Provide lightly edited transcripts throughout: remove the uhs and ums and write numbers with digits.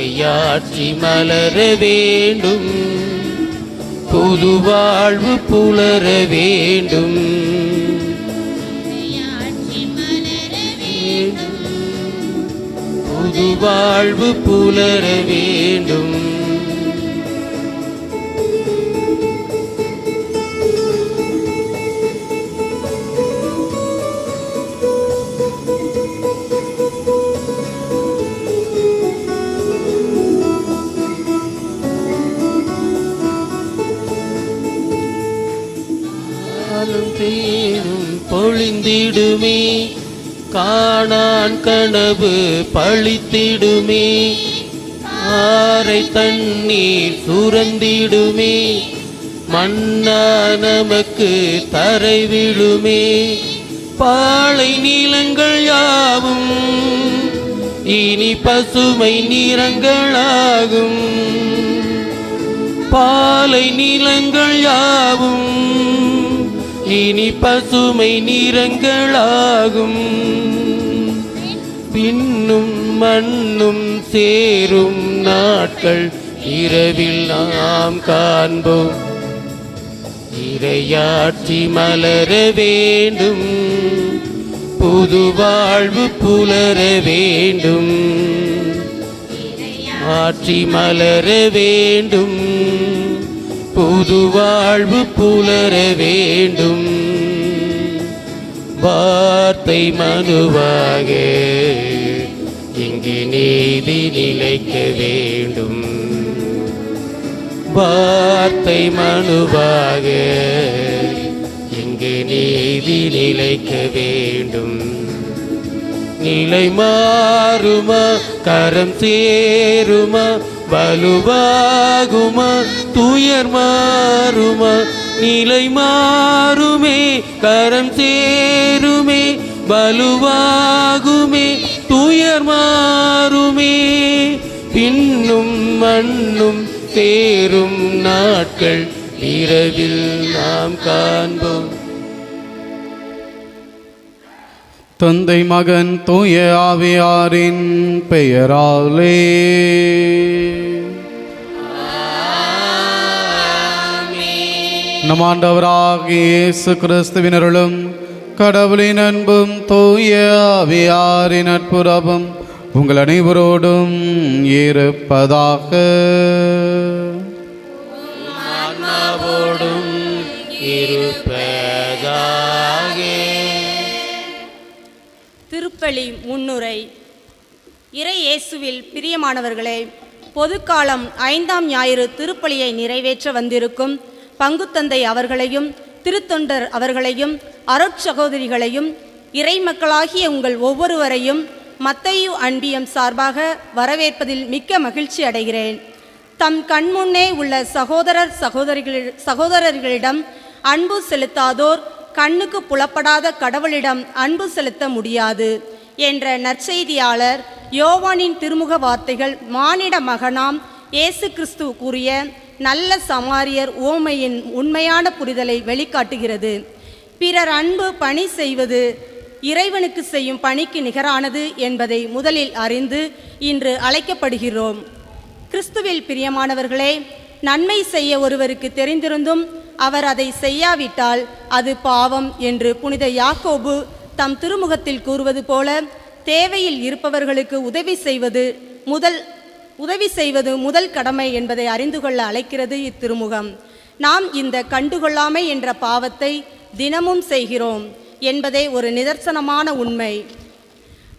இறையாட்சி மலர வேண்டும், புது வாழ்வு புலர வேண்டும். புது வாழ்வு புலர வேண்டும். தேனும் பொழிந்திடுமே, காணான் கனவு பழித்திடுமே, ஆரை தண்ணீர் சுரந்திடுமே, மன்னா நமக்கு தரை விழுமே. பாலை நிலங்கள் யாவும் இனி பசுமை நிறங்களாகும், பாலை நிலங்கள் யாவும் இனி பசுமை நிறங்களாகும். பின்னும் மண்ணும் சேரும் நாட்கள் இரவில் நாம் காண்போம். இறையாட்சி மலர வேண்டும், புது வாழ்வு புலர வேண்டும். ஆட்சி மலர வேண்டும், புது வாழ்வு புலர வேண்டும். வார்த்தை மனுவாக இங்கு நீதி நிலைக்க வேண்டும். வார்த்தை மனுவாக இங்கு நீதி நிலைக்க வேண்டும். நிலை மாறுமா, கரம் சேருமா, வலுவாகுமா, துயர் மாறுமா. நிலை மாறுமே, கரம் சேருமே, வலுவாகுமே, துயர் மாறுமே. பின்னும் மண்ணும் சேரும் நாட்கள் இரவில் நாம் காண்போம். தந்தை மகன் தூய ஆவியாரின் பெயராலே நம் ஆண்டவராகிய இயேசு கிறிஸ்துவினருளும் கடவுளின் அன்பும் தூய ஆவியாரின் நட்புறவும் உங்கள் அனைவரோடும் இருப்பதாக. ஆன்மாவோடும் இருப்பதாக. திருப்பலி முன்னுரை. இறை இயேசுவில் பிரியமானவர்களே, பொதுக்காலம் 5ஆம் ஞாயிறு திருப்பலியை நிறைவேற்ற வந்திருக்கும் பங்குத்தந்தை அவர்களையும் திருத்தொண்டர் அவர்களையும் அருட்சகோதரிகளையும் இறை மக்களாகிய உங்கள் ஒவ்வொருவரையும் மத்தேயு அன்பியம் சார்பாக வரவேற்பதில் மிக்க மகிழ்ச்சி அடைகிறேன். தம் கண்முன்னே உள்ள சகோதரர்களிடம் அன்பு செலுத்தாதோர் கண்ணுக்கு புலப்படாத கடவுளிடம் அன்பு செலுத்த முடியாது என்ற நற்செய்தியாளர் யோவானின் திருமுக வார்த்தைகள் மானிட மகனாம் இயேசு கிறிஸ்து கூறிய நல்ல சமாரியர் ஓமையின் உண்மையான புரிதலை வெளிக்காட்டுகிறது. பிறர் அன்பு பணி செய்வது இறைவனுக்கு செய்யும் பணிக்கு நிகரானது என்பதை முதலில் அறிந்து இன்று அழைக்கப்படுகிறோம். கிறிஸ்துவில் பிரியமானவர்களே, நன்மை செய்ய ஒருவருக்கு தெரிந்திருந்தும் அவர் அதை செய்யாவிட்டால் அது பாவம் என்று புனித யாக்கோபு தம் திருமுகத்தில் கூறுவது போல, தேவையில் இருப்பவர்களுக்கு உதவி செய்வது முதல் கடமை என்பதை அறிந்து கொள்ள அழைக்கிறது இத்திருமுகம். நாம் இந்த கண்டுகொள்ளாமை என்ற பாவத்தை தினமும் செய்கிறோம் என்பதே ஒரு நிதர்சனமான உண்மை.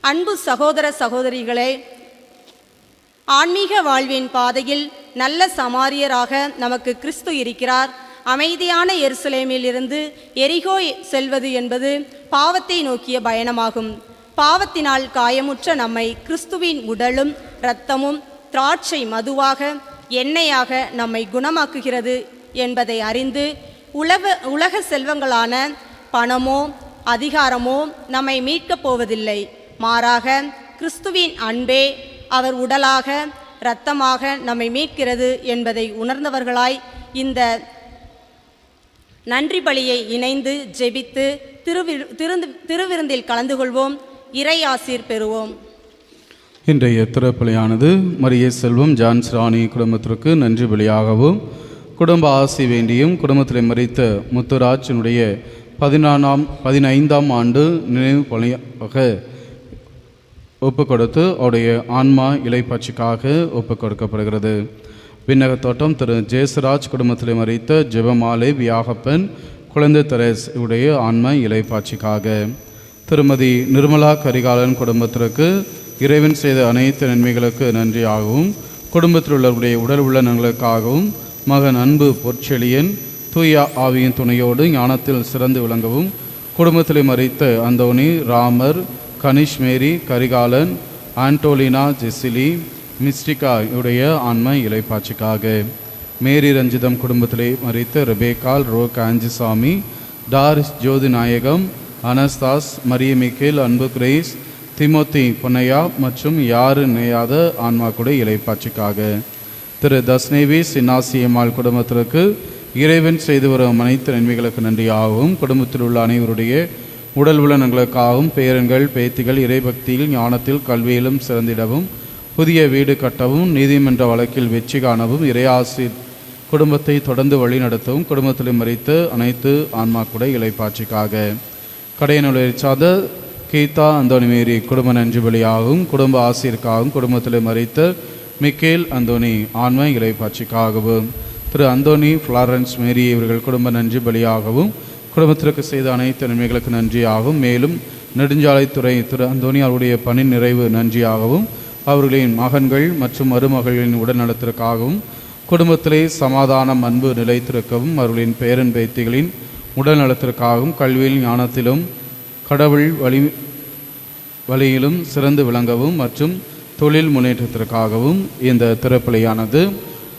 அன்பு சகோதர சகோதரிகளே, ஆன்மீக வாழ்வின் பாதையில் நல்ல சமாரியராக நமக்கு கிறிஸ்து இருக்கிறார். அமைதியான எருசலேமில் இருந்து எரிகோ செல்வது என்பது பாவத்தை நோக்கிய பயணமாகும். பாவத்தினால் காயமுற்ற நம்மை கிறிஸ்துவின் உடலும் இரத்தமும் திராட்சை மதுவாக எண்ணெயாக நம்மை குணமாக்குகிறது என்பதை அறிந்து உலக செல்வங்களான பணமோ அதிகாரமோ நம்மை மீட்கப் போவதில்லை. மாறாக கிறிஸ்துவின் அன்பே அவர் உடலாக இரத்தமாக நம்மை மீட்கிறது என்பதை உணர்ந்தவர்களாய் இந்த நன்றி பலியை இணைந்து ஜெபித்து திருவிருந்தில் கலந்து கொள்வோம். இறை ஆசீர் பெறுவோம். இன்றைய திருப்பலியானது மரிய செல்வம் ஜான்ஸ் ராணி குடும்பத்திற்கு நன்றி பலியாகவும், குடும்ப ஆசி வேண்டியும், குடும்பத்தில் மரித்த முத்துராஜனுடைய 15ஆம் ஆண்டு நினைவு பலியாக ஒப்புக் கொடுத்து அவருடைய ஆன்மா இலைப்பாட்சிக்காக ஒப்புக் கொடுக்கப்படுகிறது. விண்ணகத்தோட்டம் திரு ஜேசுராஜ் குடும்பத்தில் மரித்த ஜெபமாலை வியாகப்பன் குழந்தை தெரேஸ் உடைய ஆன்மா இலைப்பாட்சிக்காக, திருமதி நிர்மலா கரிகாலன் குடும்பத்திற்கு இறைவன் செய்த அனைத்து நன்மைகளுக்கு நன்றியாகவும், குடும்பத்தில் உள்ளவருடைய உடல் உள்ள நலனுக்காகவும், மகன் அன்பு பொற்செழியன் தூய ஆவியின் துணையோடு ஞானத்தில் சிறந்து விளங்கவும், குடும்பத்தில் மரித்த அந்தோனி, ராமர், கனிஷ் மேரி, கரிகாலன், ஆண்டோலினா, ஜெசிலி, மிஸ்டிகா உடைய ஆன்மா இலைப்பாட்சிக்காக, மேரி ரஞ்சிதம் குடும்பத்திலே மரித்த ரெபேக்கால், ரோக் ஆஞ்சிசாமி, டாரிஸ் ஜோதி நாயகம், அனஸ்தாஸ், மரிய மிக்கேல், அன்பு கிரேஸ், திமோத்தி பொன்னையா மற்றும் யாரு நேயாத ஆன்மா கூட இலைப்பாட்சிக்காக, திரு தஸ்னேவி சின்னாசியம்மாள் குடும்பத்திற்கு இறைவன் செய்து வரும் அனைத்து நன்மைகளுக்கு நன்றியாகவும், குடும்பத்தில் உள்ள அனைவருடைய உடல் உலனங்களுக்காகவும், பேரன்கள் பேத்திகள் இறைபக்தியில் ஞானத்தில் கல்வியிலும் சிறந்திடவும், புதிய வீடு கட்டவும், நீதிமன்ற வழக்கில் வெற்றி காணவும், இறையாசி குடும்பத்தை தொடர்ந்து வழிநடத்தவும், குடும்பத்தில் மரித்த அனைத்து ஆன்மா கூட இலைப்பாட்சிக்காக, கடையனுடைய கீதா அந்தோனி மேரி குடும்ப நன்றி பலியாகவும், குடும்ப ஆசிரியருக்காகவும், குடும்பத்தில் மரித்த மிக்கேல் அந்தோனி ஆன்ம இலைப்பாட்சிக்காகவும், திரு அந்தோனி ஃப்ளாரன்ஸ் மேரி இவர்கள் குடும்ப நன்றி பலியாகவும், குடும்பத்திற்கு செய்த அனைத்து நன்மைகளுக்கு நன்றியாகவும், மேலும் நெடுஞ்சாலைத்துறை திரு அந்தோனி அவருடைய பணி நிறைவு நன்றியாகவும், அவர்களின் மகன்கள் மற்றும் மருமகளின் உடல்நலத்திற்காகவும், குடும்பத்திலே சமாதானம் அன்பு நிலைத்திருக்கவும், அவர்களின் பேரன் பேத்திகளின் உடல் நலத்திற்காகவும், கல்வியில் ஞானத்திலும் கடவுள் வழியிலும் சிறந்து விளங்கவும் மற்றும் தொழில் முன்னேற்றத்திற்காகவும் இந்த திருப்பலியானது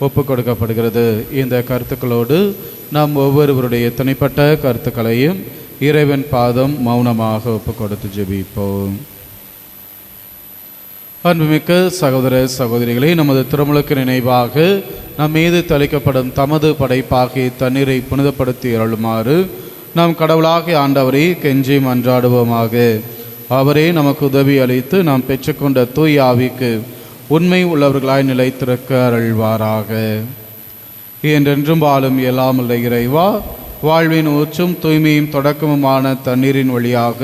ஒப்புக் கொடுக்கப்படுகிறது. இந்த கருத்துக்களோடு நாம் ஒவ்வொருவருடைய தனிப்பட்ட கருத்துக்களையும் இறைவன் பாதம் மௌனமாக ஒப்புக் கொடுத்து ஜெபிப்போம். அன்புமிக்க சகோதர சகோதரிகளை, நமது திருமுழுக்கு நினைவாக நம் மீது தெளிக்கப்படும் தமது படைப்பாகிய தண்ணீரை புனிதப்படுத்தி அருளுமாறு நாம் கடவுளாகிய ஆண்டவரை கெஞ்சி மன்றாடுவோமாக. அவரே நமக்கு உதவி அளித்து நாம் பெற்றுக்கொண்ட தூய ஆவிக்கு உண்மை உள்ளவர்களாய் நிலைத்திருக்க அருள்வாராக. என்றென்றும் வாழும் இயலாமுள்ள இறைவா, வாழ்வின் ஊற்றும் தூய்மையும் தொடக்கமுமான தண்ணீரின் வழியாக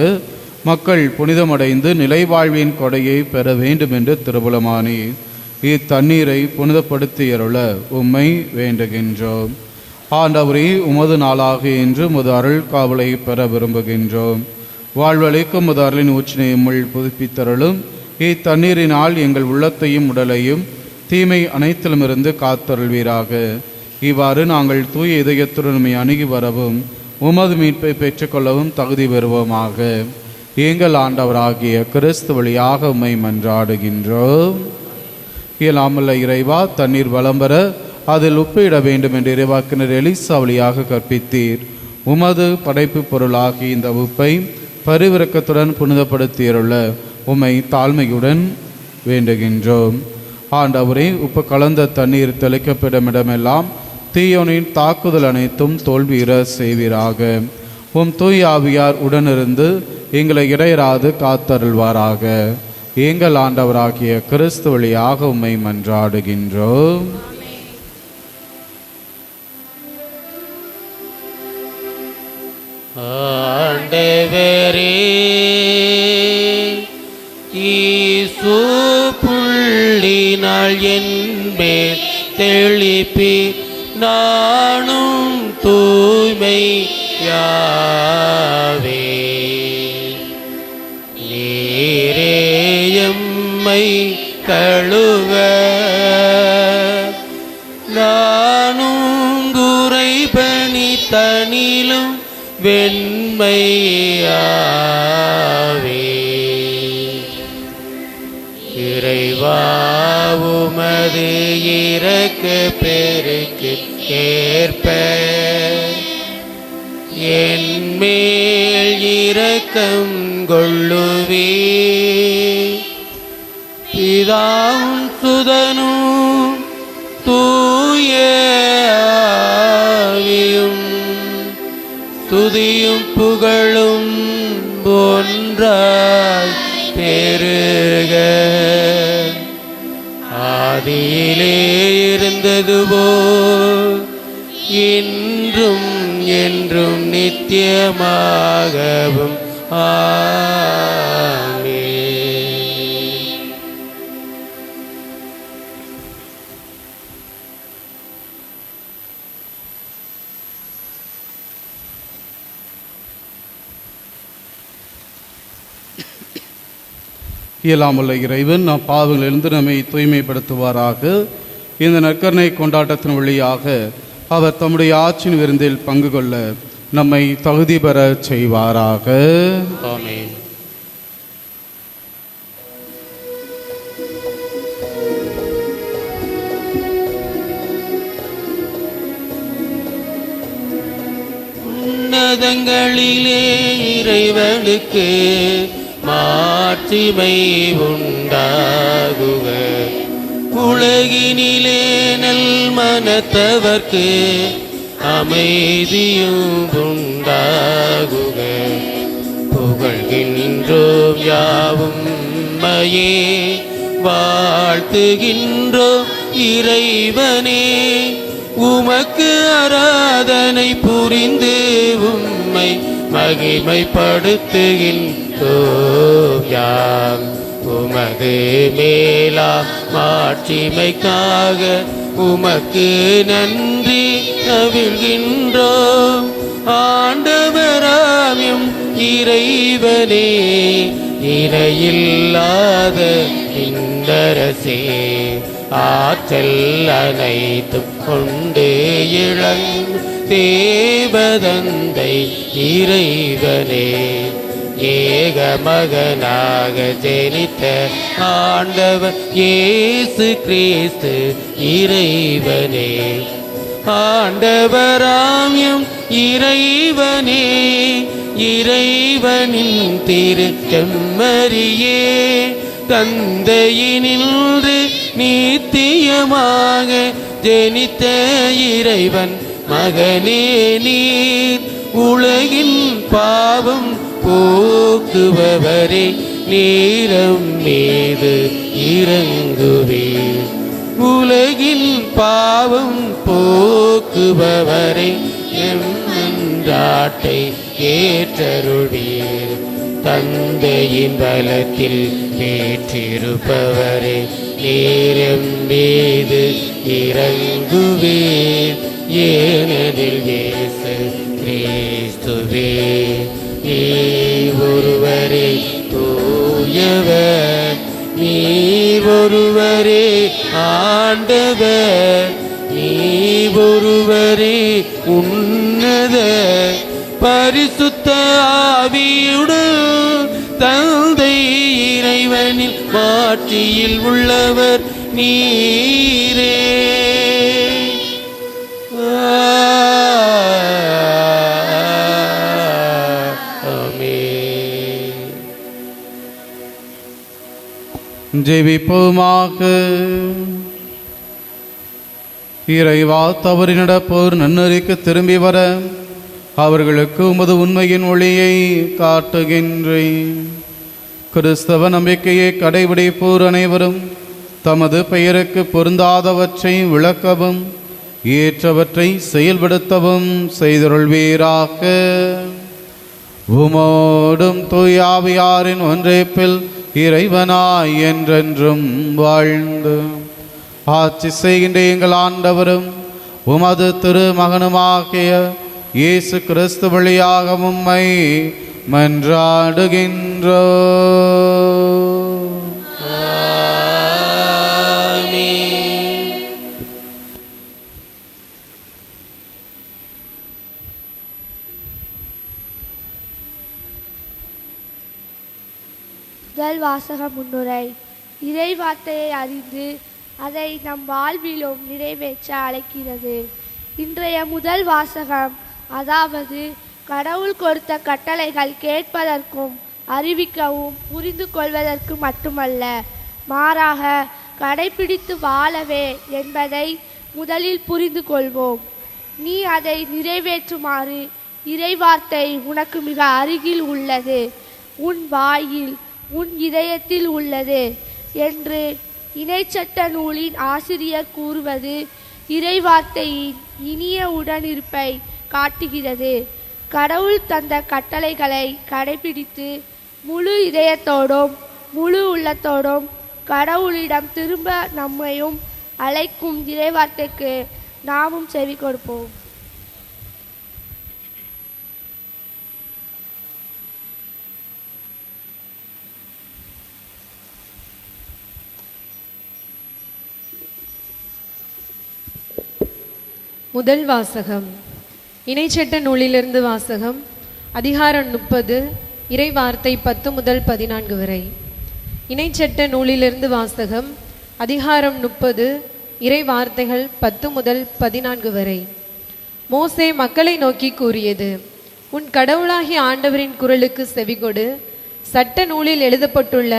மக்கள் புனிதமடைந்து நிலை வாழ்வின் கொடையை பெற வேண்டும் என்று திருவுளமானி இத்தண்ணீரை புனிதப்படுத்தியருள உம்மை வேண்டுகின்றோம். ஆண்டவரே, உமது நாளாக இன்று உமது அருள் காவலை பெற விரும்புகின்றோம். வாழ்வழிக்கும் உமது அருளின் ஊற்றினை உம்முள் புதுப்பித்தருளும். இத்தண்ணீரினால் எங்கள் உள்ளத்தையும் உடலையும் தீமை அனைத்திலுமிருந்து காத்தருள்வீராக. இவ்வாறு நாங்கள் தூய இதயத்துடன் உம்மை அணுகி வரவும் உமது மீட்பை பெற்றுக்கொள்ளவும் தகுதி பெறுவோமாக. எங்கள் ஆண்டவராகிய கிறிஸ்து வழியாக உம்மை மன்றாடுகின்றோம். இயலாமல்ல இறைவா, தண்ணீர் வளம் பெற அதில் உப்பிட வேண்டும் என்று இறைவாக்கினர் எலிசா வழியாக கற்பித்தீர். உமது படைப்பு பொருளாகி இந்த உப்பை பரிவிரக்கத்துடன் புனிதப்படுத்தியருள்ள உம்மை தாழ்மையுடன் வேண்டுகின்றோம். ஆண்டவரே, உப்பு கலந்த தண்ணீர் தெளிக்கப்படும் இடமெல்லாம் தீயோனின் தாக்குதல் அனைத்தும் தோல்வியுற செய்வீராக. உம் தூய் ஆவியார் உடனிருந்து எங்களை இடையராது காத்தருள்வாராக. எங்கள் ஆண்டவராகிய கிறிஸ்து வழியாக உம்மை மன்றாடுகின்றோம். ஆண்டவரே, ஈசு புள்ளினால் என்மேல் தெளிப்பி நானும் தூய்மை யாவே. நீரேயம்மை கழுவ நானும் குறைபணி தனிலும் வெண்மையாவே. இறைவா, உமது இரக்க பெருக்கு ஏற்ப என் மேல் இரக்கம் கொள்ளுவே. பிதாவும் சுதனும் தூய ஆவியும் துதியும் புகழும் ஒன்றாய் பெருக ஆதியிலே இருந்ததுபோல் இன்றும் என்றும் நித்தியமாகவும் ஆமென். இயலாமுள்ள இறைவன் நம் பாவங்களிலிருந்து நம்மை தூய்மைப்படுத்துவாராக. இந்த நற்கருணை கொண்டாட்டத்தின் வழியாக அவர் தம்முடைய ஆட்சியின் விருந்தில் பங்கு கொள்ள நம்மை தகுதி பெற செய்வாராக. ஆமென். உன்னதங்களிலே இறைவனுக்கு மாட்சிமை உண்டாகுக. உலகினிலே நல் மனத்தவர்க்கு அமைதியும் உண்டாகுக. புகழ்கின்றோம் யாவும் மையே, வாழ்த்துகின்றோம் இறைவனே. உமக்கு ஆராதனை புரிந்து உம்மை மகிமைப்படுத்துகின்றோம் யாம். உமது மேலா மாட்சிமைக்காக உமக்கு நன்றி நவிழ்கின்றோம். ஆண்டவராம் இறைவனே, இணையில்லாத இந்தரசே, ஆற்றல் அனைத்தும் கொண்டு இளங் தேவதந்தை இறைவனே, ஏக மகனாக ஜெனித்த ஆண்டவர் இயேசு கிறிஸ்து இறைவனே. ஆண்டவராம் இறைவனே, இறைவனின் திரு செம்மறியே, தந்தையினின்று நித்தியமாக ஜெனித்த இறைவன் மகனே நீர். உலகின் பாவம் போக்குபவரே, நீரம் மீது இறங்குவீர். உலகின் பாவம் போக்குபவரை எம்மாட்டை ஏற்றருளீர். தந்தையின் பலத்தில் ஏற்றிருப்பவரே, நீரம் மீது இறங்குவீர். ஏனெனில் இயேசு கிறிஸ்துவே நீர் ஒருவரே தூயவர், நீர் ஒருவரே ஆண்டவர், நீர் ஒருவரே உன்னத பரிசுத்த ஆவியுடன் தந்தை இறைவனில் மாட்சியில் உள்ளவர் நீரே. ஜெபிப்போமாக. இறைவா, தவறி நடப்போர் நன்னறிக்கு திரும்பி வர அவர்களுக்கு உமது உண்மையின் ஒளியை காட்டுகின்றேன். கிறிஸ்தவ நம்பிக்கையை கடைபிடிப்போர் அனைவரும் தமது பெயருக்கு பொருந்தாதவற்றை விளக்கவும் ஏற்றவற்றை செயல்படுத்தவும் செய்தருள்வீராக. உமோடும் தூய ஆவியாரின் ஒன்றைப்பில் இறைவனாய் என்றென்றும் வாழ்ந்து ஆட்சி செய்கின்ற எங்கள் ஆண்டவரும் உமது திருமகனுமாகிய இயேசு கிறிஸ்து வழியாக உம்மை மன்றாடுகின்றோம். முதல் வாசக முன்னுரை. இறை வார்த்தையை அறிந்து அதை நம் வாழ்விலும் நிறைவேற்ற அழைக்கிறது. இன்றைய முதல் வாசகம், அதாவது கடவுள் கொடுத்த கட்டளைகள் கேட்பதற்கும் அறிவிக்கவும் புரிந்து கொள்வதற்கு மட்டுமல்ல, மாறாக கடைபிடித்து வாழவே என்பதை முதலில் புரிந்து கொள்வோம். நீ அதை நிறைவேற்றுமாறு இறைவார்த்தை உனக்கு மிக அருகில் உள்ளது, உன் வாயில் உன் இதயத்தில் உள்ளது என்று இணைச்சட்ட நூலின் ஆசிரியர் கூறுவது இறைவார்த்தையின் இனிய உடனிருப்பை காட்டுகிறது. கடவுள் தந்த கட்டளைகளை கடைபிடித்து முழு இதயத்தோடும் முழு உள்ளத்தோடும் கடவுளிடம் திரும்ப நம்மையும் அழைக்கும் இறைவார்த்தைக்கு நாமும் செவி கொடுப்போம். முதல் வாசகம். இணைச்சட்ட நூலிலிருந்து வாசகம். அதிகாரம் 30, இறை வார்த்தை 10 முதல் 14 வரை. இணைச்சட்ட நூலிலிருந்து வாசகம். அதிகாரம் 30, இறை வார்த்தைகள் 10 முதல் 14 வரை. மோசே மக்களை நோக்கி கூறியது: உன் கடவுளாகிய ஆண்டவரின் குரலுக்கு செவிகொடு. சட்ட நூலில் எழுதப்பட்டுள்ள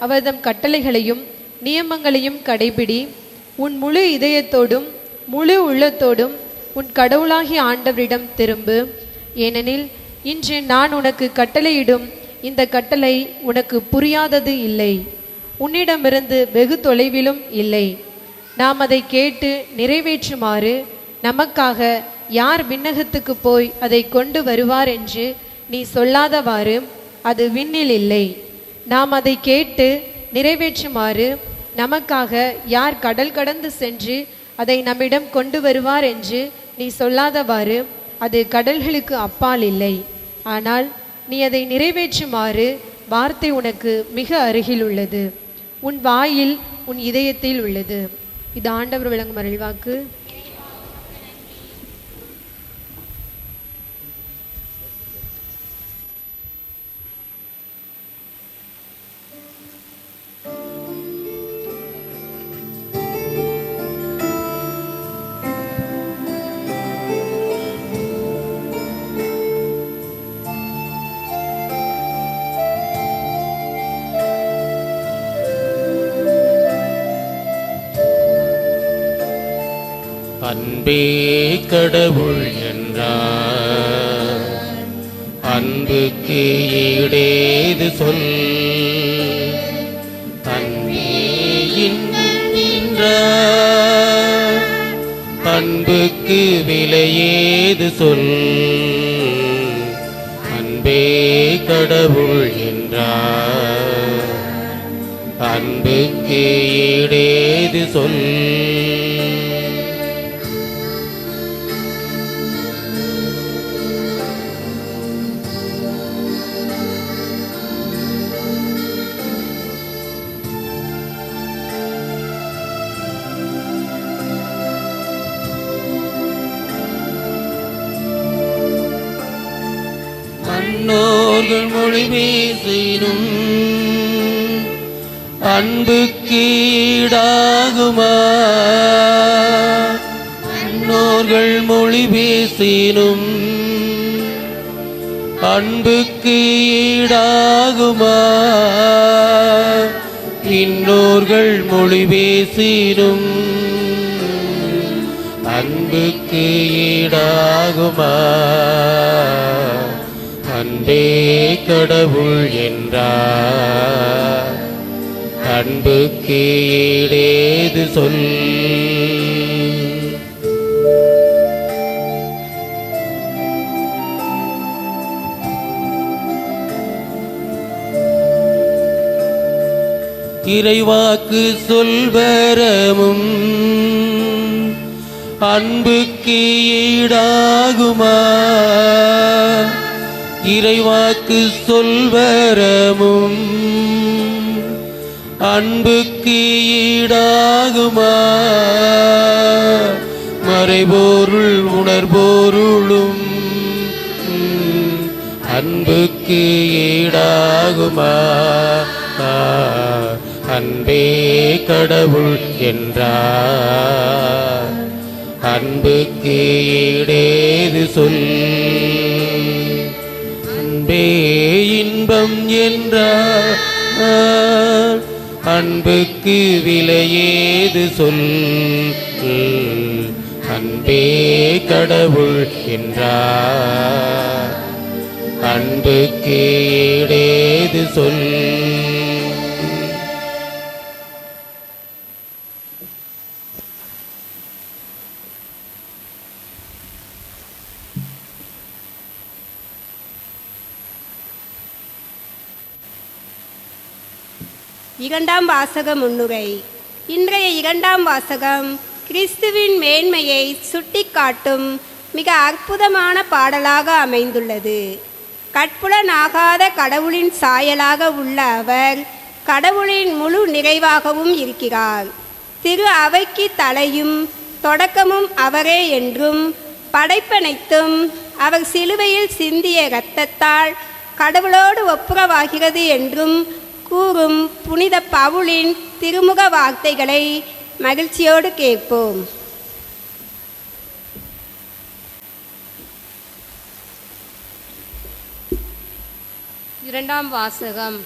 அவர்தம் கட்டளைகளையும் நியமங்களையும் கடைபிடி. உன் முழு இதயத்தோடும் முழு உள்ளத்தோடும் உன் கடவுளாகிய ஆண்டவரிடம் திரும்பு. ஏனெனில் இன்று நான் உனக்கு கட்டளையிடும் இந்த கட்டளை உனக்கு புரியாதது இல்லை, உன்னிடமிருந்து வெகு தொலைவிலும் இல்லை. நாம் அதை கேட்டு நிறைவேற்றுமாறு நமக்காக யார் விண்ணகத்துக்கு போய் அதை கொண்டு வருவார் என்று நீ சொல்லாதவாறு அது விண்ணில் இல்லை. நாம் அதை கேட்டு நிறைவேற்றுமாறு நமக்காக யார் கடல் கடந்து சென்று அதை நம்மிடம் கொண்டு வருவார் என்று நீ சொல்லாதவாறு அது கடல்களுக்கு அப்பால் இல்லை. ஆனால் நீ அதை நிறைவேற்றுமாறு வார்த்தை உனக்கு மிக அருகில் உள்ளது, உன் வாயில் உன் இதயத்தில் உள்ளது. இது ஆண்டவர் வழங்கும் அருள்வாக்கு. அன்பே கடவுள் என்றார், அன்புக்கு ஈடேது சொல். அன்பே இன்பம் என்றார், அன்புக்கு விலையேது சொல். அன்பே கடவுள் என்றார், அன்புக்கு ஈடேது சொல். மன்னோர்கள் மொழி பேசினும் அன்புக்கு ஈடாகுமா? மன்னோர்கள் மொழி பேசினும் அன்புக்கு ஈடாகுமா? இன்னோர்கள் மொழி பேசினும் அன்புக்கு ஈடாகுமா? அன்பே கடவுள் என்றார், அன்புக்கு ஈடேது சொல். இறைவாக்கு சொல்வரமும் அன்புக்கு ஈடாகுமா? இறைவாக்கு சொல்வரமும் அன்புக்கு ஈடாகுமா? மறைபொருள் உணர்பொருளும் அன்புக்கு ஈடாகுமா? அன்பே கடவுள் என்றார், அன்புக்கு ஈடேது சொல். அன்பே இன்பம் என்றார், அன்புக்கு விலையேது சொல். அன்பே கடவுள் என்றார், அன்புக்கு ஈடேது சொல். இரண்டாம் வாசக முன்னுரை. இன்றைய இரண்டாம் வாசகம் கிறிஸ்துவின் மேன்மையை சுட்டிக்காட்டும் மிக அற்புதமான பாடலாக அமைந்துள்ளது. கற்புலனாகாத கடவுளின் சாயலாக உள்ள அவர் கடவுளின் முழு நிறைவாகவும் இருக்கிறார். திரு அவைக்கு தலையும் தொடக்கமும் அவரே என்றும் படைப்பனைத்தும் அவர் சிலுவையில் சிந்திய இரத்தத்தால் கடவுளோடு ஒப்புரவாகிறது என்றும் கூறும் புனித பவுலின் திருமுக வார்த்தைகளை மகிழ்ச்சியோடு கேட்போம். இரண்டாம் வாசகம்.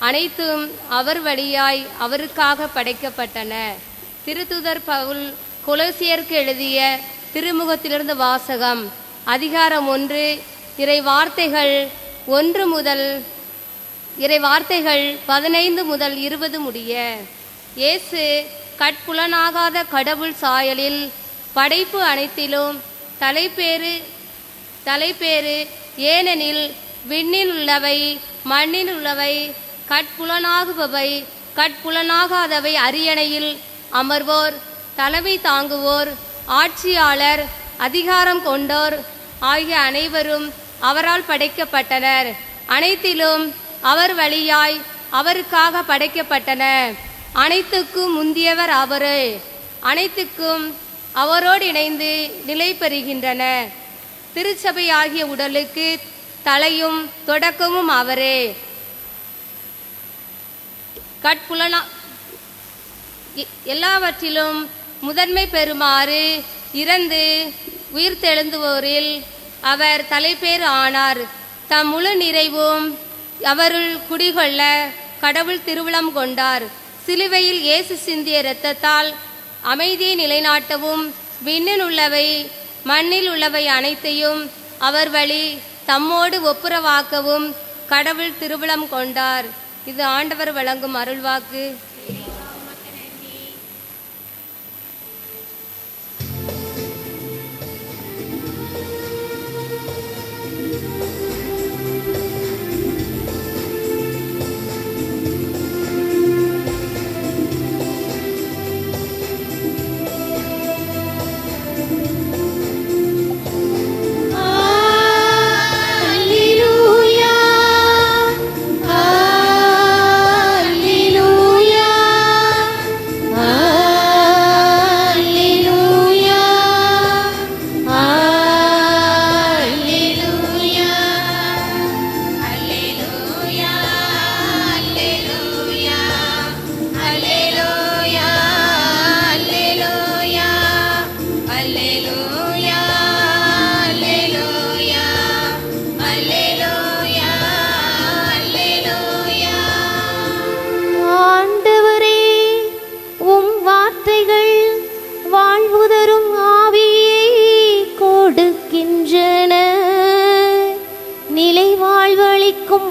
அனைத்தும் அவர் வழியாய் அவருக்காக படைக்கப்பட்டன. திருத்துதர் பவுல் கொலோசியருக்கு எழுதிய திருமுகத்திலிருந்து வாசகம். அதிகாரம் 1, இறை வார்த்தைகள் 15 முதல் 20 முடிய. இயேசு கட்புலனாகாத கடவுள் சாயலில் படைப்பு அனைத்திலும் தலைப்பேறு ஏனெனில் விண்ணில் உள்ளவை மண்ணில் உள்ளவை கட்புலனாகுபவை கட்புலனாகாதவை அரியணையில் அமர்வோர் தலைமை தாங்குவோர் ஆட்சியாளர் அதிகாரம் கொண்டோர் ஆகிய அனைவரும் அவரால் படைக்கப்பட்டனர். அனைத்திலும் அவர் வழியாய் அவருக்காக படைக்கப்பட்டன. அனைத்துக்கும் முந்தியவர் அவரே. அனைத்துக்கும் அவரோடு இணைந்து நிலை பெறுகின்றன. திருச்சபை ஆகிய உடலுக்கு தலையும் தொடக்கமும் அவரே. எல்லாவற்றிலும் முதன்மை பெறுமாறு இறந்து உயிர்த்தெழுந்துவோரில் அவர் தலைப்பேறு ஆனார். தம் முழு நிறைவும் அவருள் குடிகொள்ள கடவுள் திருவுளம் கொண்டார். சிலுவையில் இயேசு சிந்திய இரத்தத்தால் அமைதியை நிலைநாட்டவும் விண்ணில் உள்ளவை மண்ணில் உள்ளவை அனைத்தையும் அவர் வழி தம்மோடு ஒப்புரவாக்கவும் கடவுள் திருவுளம் கொண்டார். இது ஆண்டவர் வழங்கும் அருள்வாக்கு.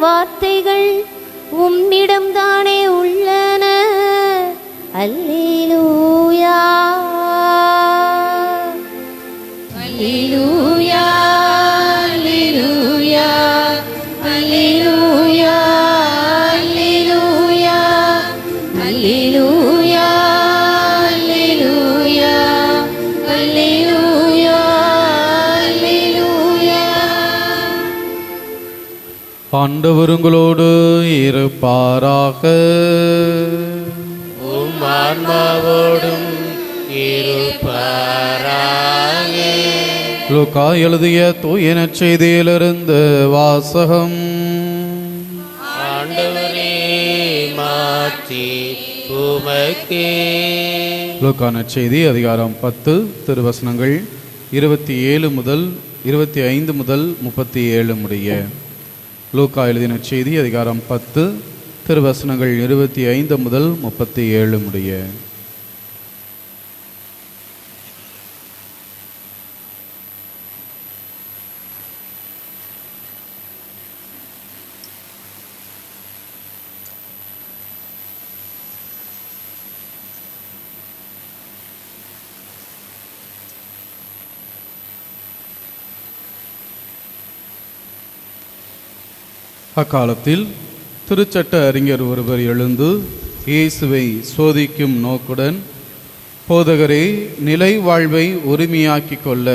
வார்த்தைகள் உம்மிடம் தானே உள்ளன. அல்லேலூயா அல்லேலூயா அல்லேலூயா அல்லேலூயா அல்லேலூயா அல்லேலூயா அல்லேலூயா அல்லேலூயா அல்லேலூயா. ஆண்டவர் உங்களோடு இருப்பாராக. உம் ஆன்மாவோடும் இருப்பாராக. லூக்கா எழுதிய தூய நற்செய்தியிலிருந்து வாசகம். ஆண்டவரே மாற்றி உமக்கே. லூக்கா நற்செய்தி அதிகாரம் 10 திருவசனங்கள் 27 முதல் 25 முதல் 37 முடிய. லூக்கா எழுதின செய்தி அதிகாரம் 10 திருவசனங்கள் 25 முதல் 37 முடிய. அக்காலத்தில் திருச்சட்ட அறிஞர் ஒருவர் எழுந்து இயேசுவை சோதிக்கும் நோக்குடன், போதகரே, நிலை வாழ்வை உரிமையாக்கிக் கொள்ள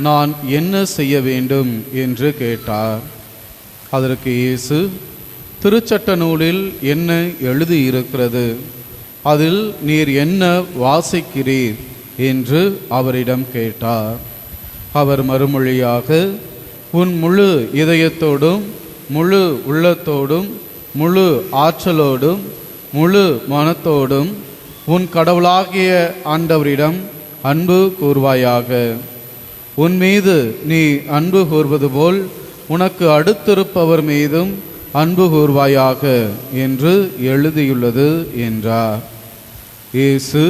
நான் என்ன செய்ய வேண்டும் என்று கேட்டார். அதற்கு இயேசு, திருச்சட்ட நூலில் என்ன எழுதியிருக்கிறது, அதில் நீர் என்ன வாசிக்கிறீர் என்று அவரிடம் கேட்டார். அவர் மறுமொழியாக, உன் முழு இதயத்தோடும் முழு உள்ளத்தோடும் முழு ஆற்றலோடும் முழு மனத்தோடும் உன் கடவுளாகிய ஆண்டவரிடம் அன்பு கூர்வாயாக. உன் மீது நீ அன்பு கூர்வது போல் உனக்கு அடுத்திருப்பவர் மீதும் அன்பு கூர்வாயாக என்று எழுதியுள்ளது என்றார். இயேசு,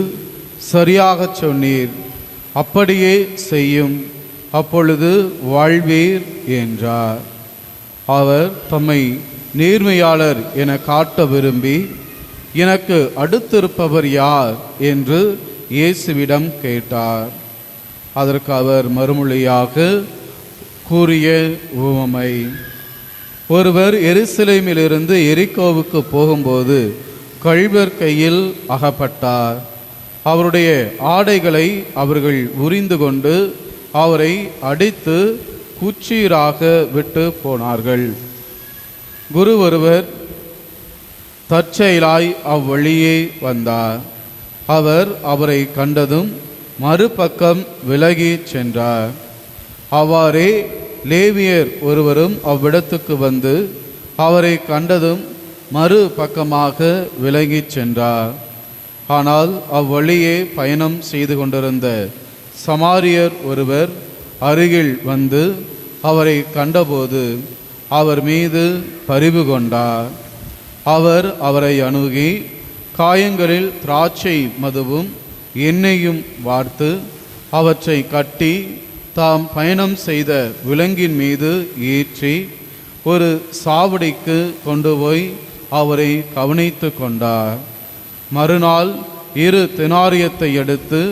சரியாகச் சொன்னீர், அப்படியே செய்யும், அப்பொழுது வாழ்வீர் என்றார். அவர் தம்மை நேர்மையாளர் என காட்ட விரும்பி, எனக்கு அடுத்திருப்பவர் யார் என்று இயேசுவிடம் கேட்டார். அதற்கு அவர் மறுமொழியாக கூறிய உவமை, ஒருவர் எருசலேமிலிருந்து எரிகோவுக்கு போகும்போது கள்வர் கையில் அகப்பட்டார். அவருடைய ஆடைகளை அவர்கள் உரிந்து கொண்டு அவரை அடித்து குச்சீராக விட்டு போனார்கள். குரு ஒருவர் தற்செயலாய் அவ்வழியே வந்தார். அவர் அவரை கண்டதும் மறுபக்கம் விலகி சென்றார். அவ்வாறே லேவியர் ஒருவரும் அவ்விடத்துக்கு வந்து அவரை கண்டதும் மறுபக்கமாக விலகி சென்றார். ஆனால் அவ்வழியே பயணம் செய்து கொண்டிருந்த சமாரியர் ஒருவர் அருகில் வந்து அவரை கண்டபோது அவர் மீது பரிவு கொண்டார். அவர் அவரை அணுகி காயங்களில் திராட்சை மதுவும் எண்ணெயும் வார்த்து அவற்றை கட்டி தாம் பயணம் செய்த விலங்கின் மீது ஏற்றி ஒரு சாவடிக்கு கொண்டு போய் அவரை கவனித்து கொண்டார். மறுநாள் 2 தெனாரியத்தை எடுத்து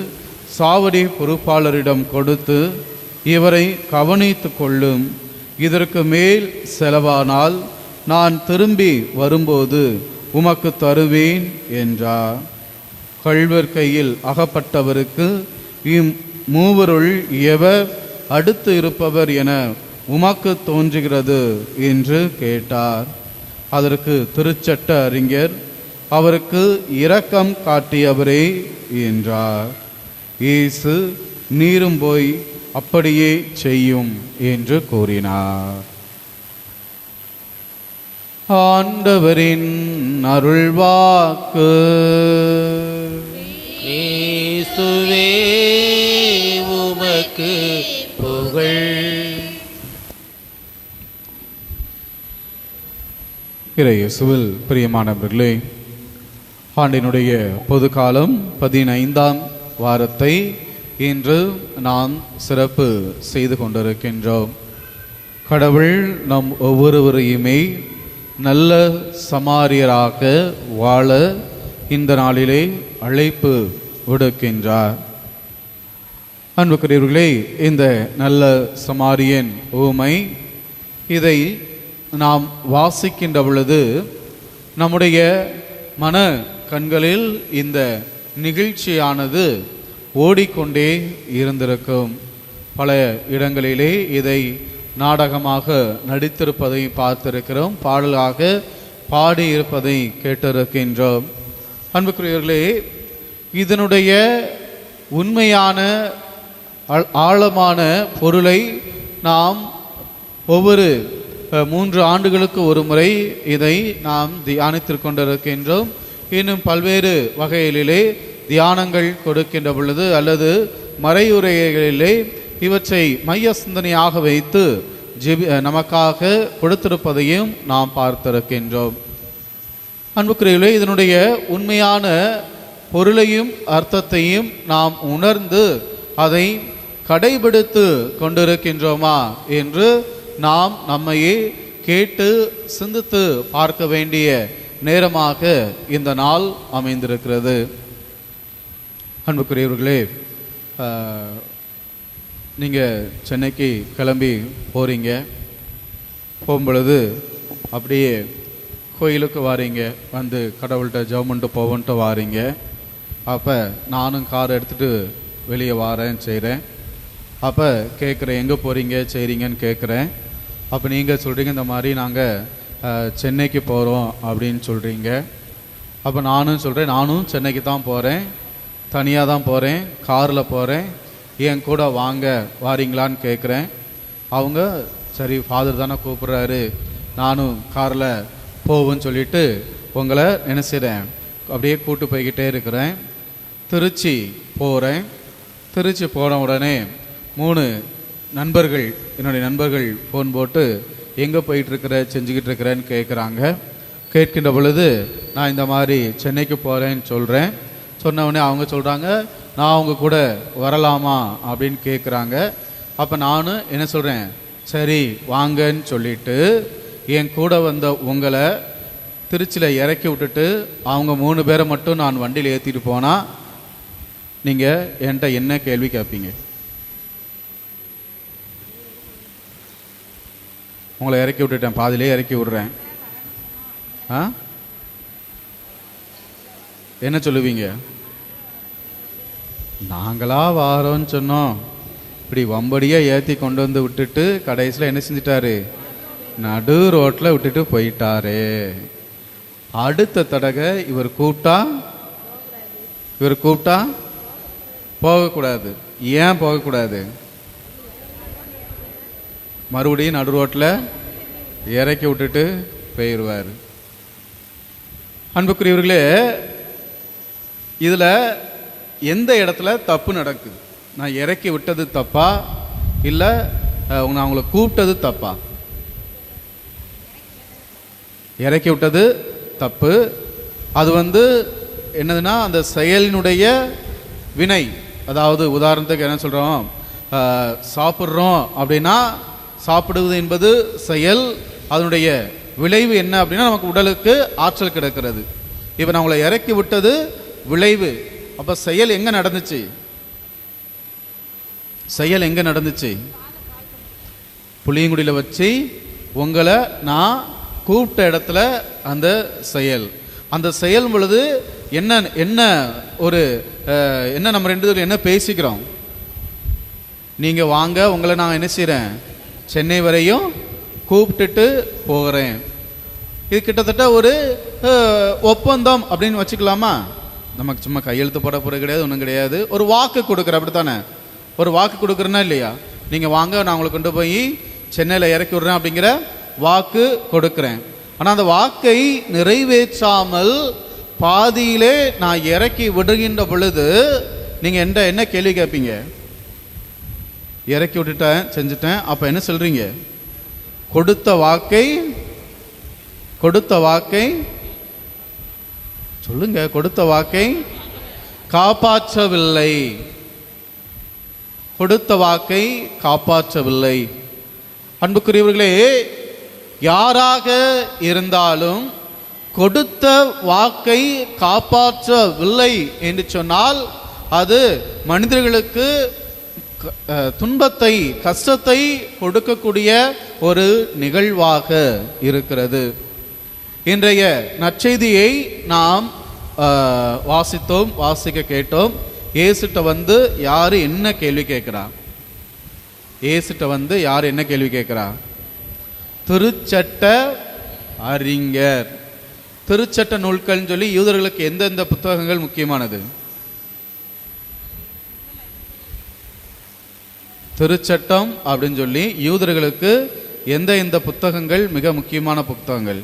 சாவடி பொறுப்பாளரிடம் கொடுத்து, இவரை கவனித்து கொள்ளும், இதற்கு மேல் செலவானால் நான் திரும்பி வரும்போது உமக்கு தருவேன் என்றார். கள்வர் கையில் அகப்பட்டவருக்கு இம்மூவருள் எவர் அடுத்து இருப்பவர் என உமக்கு தோன்றுகிறது என்று கேட்டார். அதற்கு திருச்சட்ட அறிஞர், அவருக்கு இரக்கம் காட்டியவரே என்றார். இயேசு, நீரும் போய் அப்படியே செய்யும் என்று கூறினார். ஆண்டவரின் அருள்வாக்கு. இயேசுவே உமக்கு புகழ். இயேசுவில் பிரியமானவர்களே, ஆண்டினுடைய பொதுக்காலம் 15ஆம் வாரத்தை இன்று நாம் சிறப்பு செய்து கொண்டிருக்கின்றோம். கடவுள் நம் ஒவ்வொருவரையுமே நல்ல சமாரியராக வாழ இந்த நாளிலே அழைப்பு விடுக்கின்றார். அன்புக்குரியவர்களே, இந்த நல்ல சமாரியன் ஊமை இதை நாம் வாசிக்கின்ற பொழுது நம்முடைய மன கண்களில் இந்த நிகழ்ச்சியானது ஓடிக்கொண்டே இருந்திருக்கும். பல இடங்களிலே இதை நாடகமாக நடித்திருப்பதை பார்த்திருக்கிறோம், பாடலாக பாடியிருப்பதை கேட்டிருக்கின்றோம். அன்புக்குரியவர்களே, இதனுடைய உண்மையான ஆழமான பொருளை நாம் ஒவ்வொரு 3 ஆண்டுகளுக்கு ஒரு முறை இதை நாம் தியானித்து கொண்டிருக்கின்றோம். இன்னும் பல்வேறு வகைகளிலே தியானங்கள் கொடுக்கின்ற பொழுது அல்லது மறையுரைகளிலே இவற்றை மைய சிந்தனையாக வைத்து நமக்காக கொடுத்திருப்பதையும் நாம் பார்த்திருக்கின்றோம். அன்புக்குரியவர்களே, இதனுடைய உண்மையான பொருளையும் அர்த்தத்தையும் நாம் உணர்ந்து அதை கடைபிடித்து கொண்டிருக்கின்றோமா என்று நாம் நம்மையே கேட்டு சிந்தித்து பார்க்க வேண்டிய நேரமாக இந்த நாள் அமைந்திருக்கிறது. அன்புக்குரியவர்களே, நீங்கள் சென்னைக்கு கிளம்பி போகிறீங்க. போகும்பொழுது அப்படியே கோயிலுக்கு வாரீங்க, வந்து கடவுள்கிட்ட ஜெபம் பண்ணிட்டு போவோன்ட்டு வாரீங்க. அப்போ நானும் கார் எடுத்துகிட்டு வெளியே வாரேன் செய்கிறேன். அப்போ கேட்குறேன், எங்கே போகிறீங்க செய்கிறீங்கன்னு கேட்குறேன். அப்போ நீங்கள் சொல்கிறீங்க இந்த மாதிரி நாங்கள் சென்னைக்கு போகிறோம் அப்படின்னு சொல்கிறீங்க. அப்போ நானும் சொல்கிறேன், நானும் சென்னைக்கு தான் போகிறேன், தனியாக தான் போகிறேன், காரில் போகிறேன், என் கூட வாங்க வாரீங்களான்னு கேட்குறேன். அவங்க சரி ஃபாதர் தானே கூப்பிட்றாரு, நானும் காரில் போவேன்னு சொல்லிவிட்டு உங்களை என்ன செய்கிறேன் அப்படியே கூட்டு போய்கிட்டே இருக்கிறேன். திருச்சி போகிறேன். திருச்சி போன உடனே 3 நண்பர்கள், என்னுடைய நண்பர்கள் ஃபோன் போட்டு எங்கே போயிட்டுருக்கிற செஞ்சுக்கிட்டு இருக்கிறேன்னு கேட்குறாங்க. கேட்கின்ற பொழுது நான் இந்த மாதிரி சென்னைக்கு போகிறேன்னு சொல்கிறேன். சொன்ன உடனே அவங்க சொல்கிறாங்க, நான் அவங்க கூட வரலாமா அப்படின்னு கேட்குறாங்க. அப்போ நானும் என்ன சொல்கிறேன், சரி வாங்கன்னு சொல்லிவிட்டு என் கூட வந்த உங்களை திருச்சியில் இறக்கி விட்டுட்டு அவங்க 3 பேரை மட்டும் நான் வண்டியில் ஏற்றிட்டு போனால் நீங்கள் என்கிட்ட என்ன கேள்வி கேட்பீங்க? உங்களை இறக்கி விட்டுட்டேன், பாதியிலே இறக்கி விடுறேன். என்ன சொல்லுவீங்க? நாங்களா வாரோன்னு சொன்னோம், இப்படி வம்படியாக ஏற்றி கொண்டு வந்து விட்டுட்டு கடைசியில் என்ன செஞ்சிட்டாரு, நடு ரோட்டில் விட்டுட்டு போயிட்டாரு. அடுத்த தடவை இவர் கூப்பிட்டா போகக்கூடாது. ஏன் போகக்கூடாது? மறுபடியும் நடு ரோட்டில் இறக்கி விட்டுட்டு போயிடுவார். அன்புக்குரியவர்களே, இதில் எந்த இடத்துல தப்பு நடக்குது? நான் இறக்கி விட்டது தப்பா, இல்லை நான் உங்களை கூப்பிட்டது தப்பா? இறக்கி விட்டது தப்பு. அது என்னதுன்னா அந்த செயலினுடைய வினை. அதாவது உதாரணத்துக்கு என்ன சொல்கிறோம், சாப்பிட்றோம் அப்படின்னா சாப்பிடுவது என்பது செயல், அதனுடைய விளைவு என்ன அப்படின்னா நமக்கு உடலுக்கு ஆற்றல் கிடைக்கிறது. இப்போ நான் உங்களை இறக்கி விட்டது விளைவு. அப்போ செயல் எங்கே நடந்துச்சு? செயல் எங்கே நடந்துச்சு? புளியங்குடியில் வச்சு உங்களை நான் கூப்பிட்ட இடத்துல அந்த செயல். அந்த செயல் பொழுது என்ன என்ன ஒரு என்ன நம்ம 2 பேரும் என்ன பேசிக்கிறோம்? நீங்கள் வாங்க, உங்களை நான் என்ன செய்கிறேன், சென்னை வரையும் கூப்பிட்டுட்டு போகிறேன். இது கிட்டத்தட்ட ஒரு ஒப்பந்தம் அப்படின்னு வச்சுக்கலாமா? நமக்கு சும்மா கையெழுத்து போட போகிறது கிடையாது, ஒன்றும் கிடையாது. ஒரு வாக்கு கொடுக்குற, அப்படி தானே? ஒரு வாக்கு கொடுக்குறேன்னா இல்லையா? நீங்கள் வாங்க, நான் உங்களை கொண்டு போய் சென்னையில் இறக்கி விட்றேன் அப்படிங்கிற வாக்கு கொடுக்குறேன். ஆனால் அந்த வாக்கை நிறைவேற்றாமல் பாதியிலே நான் இறக்கி விடுகின்ற பொழுது நீங்கள் என்ன கேள்வி கேட்பீங்க? இறக்கி விட்டுட்டேன், செஞ்சுட்டேன், அப்போ என்ன சொல்கிறீங்க? கொடுத்த வாக்கை சொல்லுங்க, கொடுத்த வாக்கை காப்பாற்றவில்லை. கொடுத்த வாக்கை காப்பாற்றவில்லை. அன்புக்குரியவர்களே, யாராக இருந்தாலும் கொடுத்த வாக்கை காப்பாற்றவில்லை என்று சொன்னால் அது மனிதர்களுக்கு துன்பத்தை, கஷ்டத்தை கொடுக்கக்கூடிய ஒரு நிகழ்வாக இருக்கிறது. இன்றைய நற்செய்தியை நாம் வாசிக்க கேட்டோம். இயேசுட்ட யாரு என்ன கேள்வி கேட்கிறா? இயேசுட்ட யாரு என்ன கேள்வி கேட்கிறா? திருச்சட்ட அறிஞர். திருச்சட்ட நூல்கள்னு சொல்லி யூதர்களுக்கு எந்தெந்த புத்தகங்கள் முக்கியமானது? திருச்சட்டம் அப்படின்னு சொல்லி யூதர்களுக்கு எந்த புத்தகங்கள் மிக முக்கியமான புத்தகங்கள்?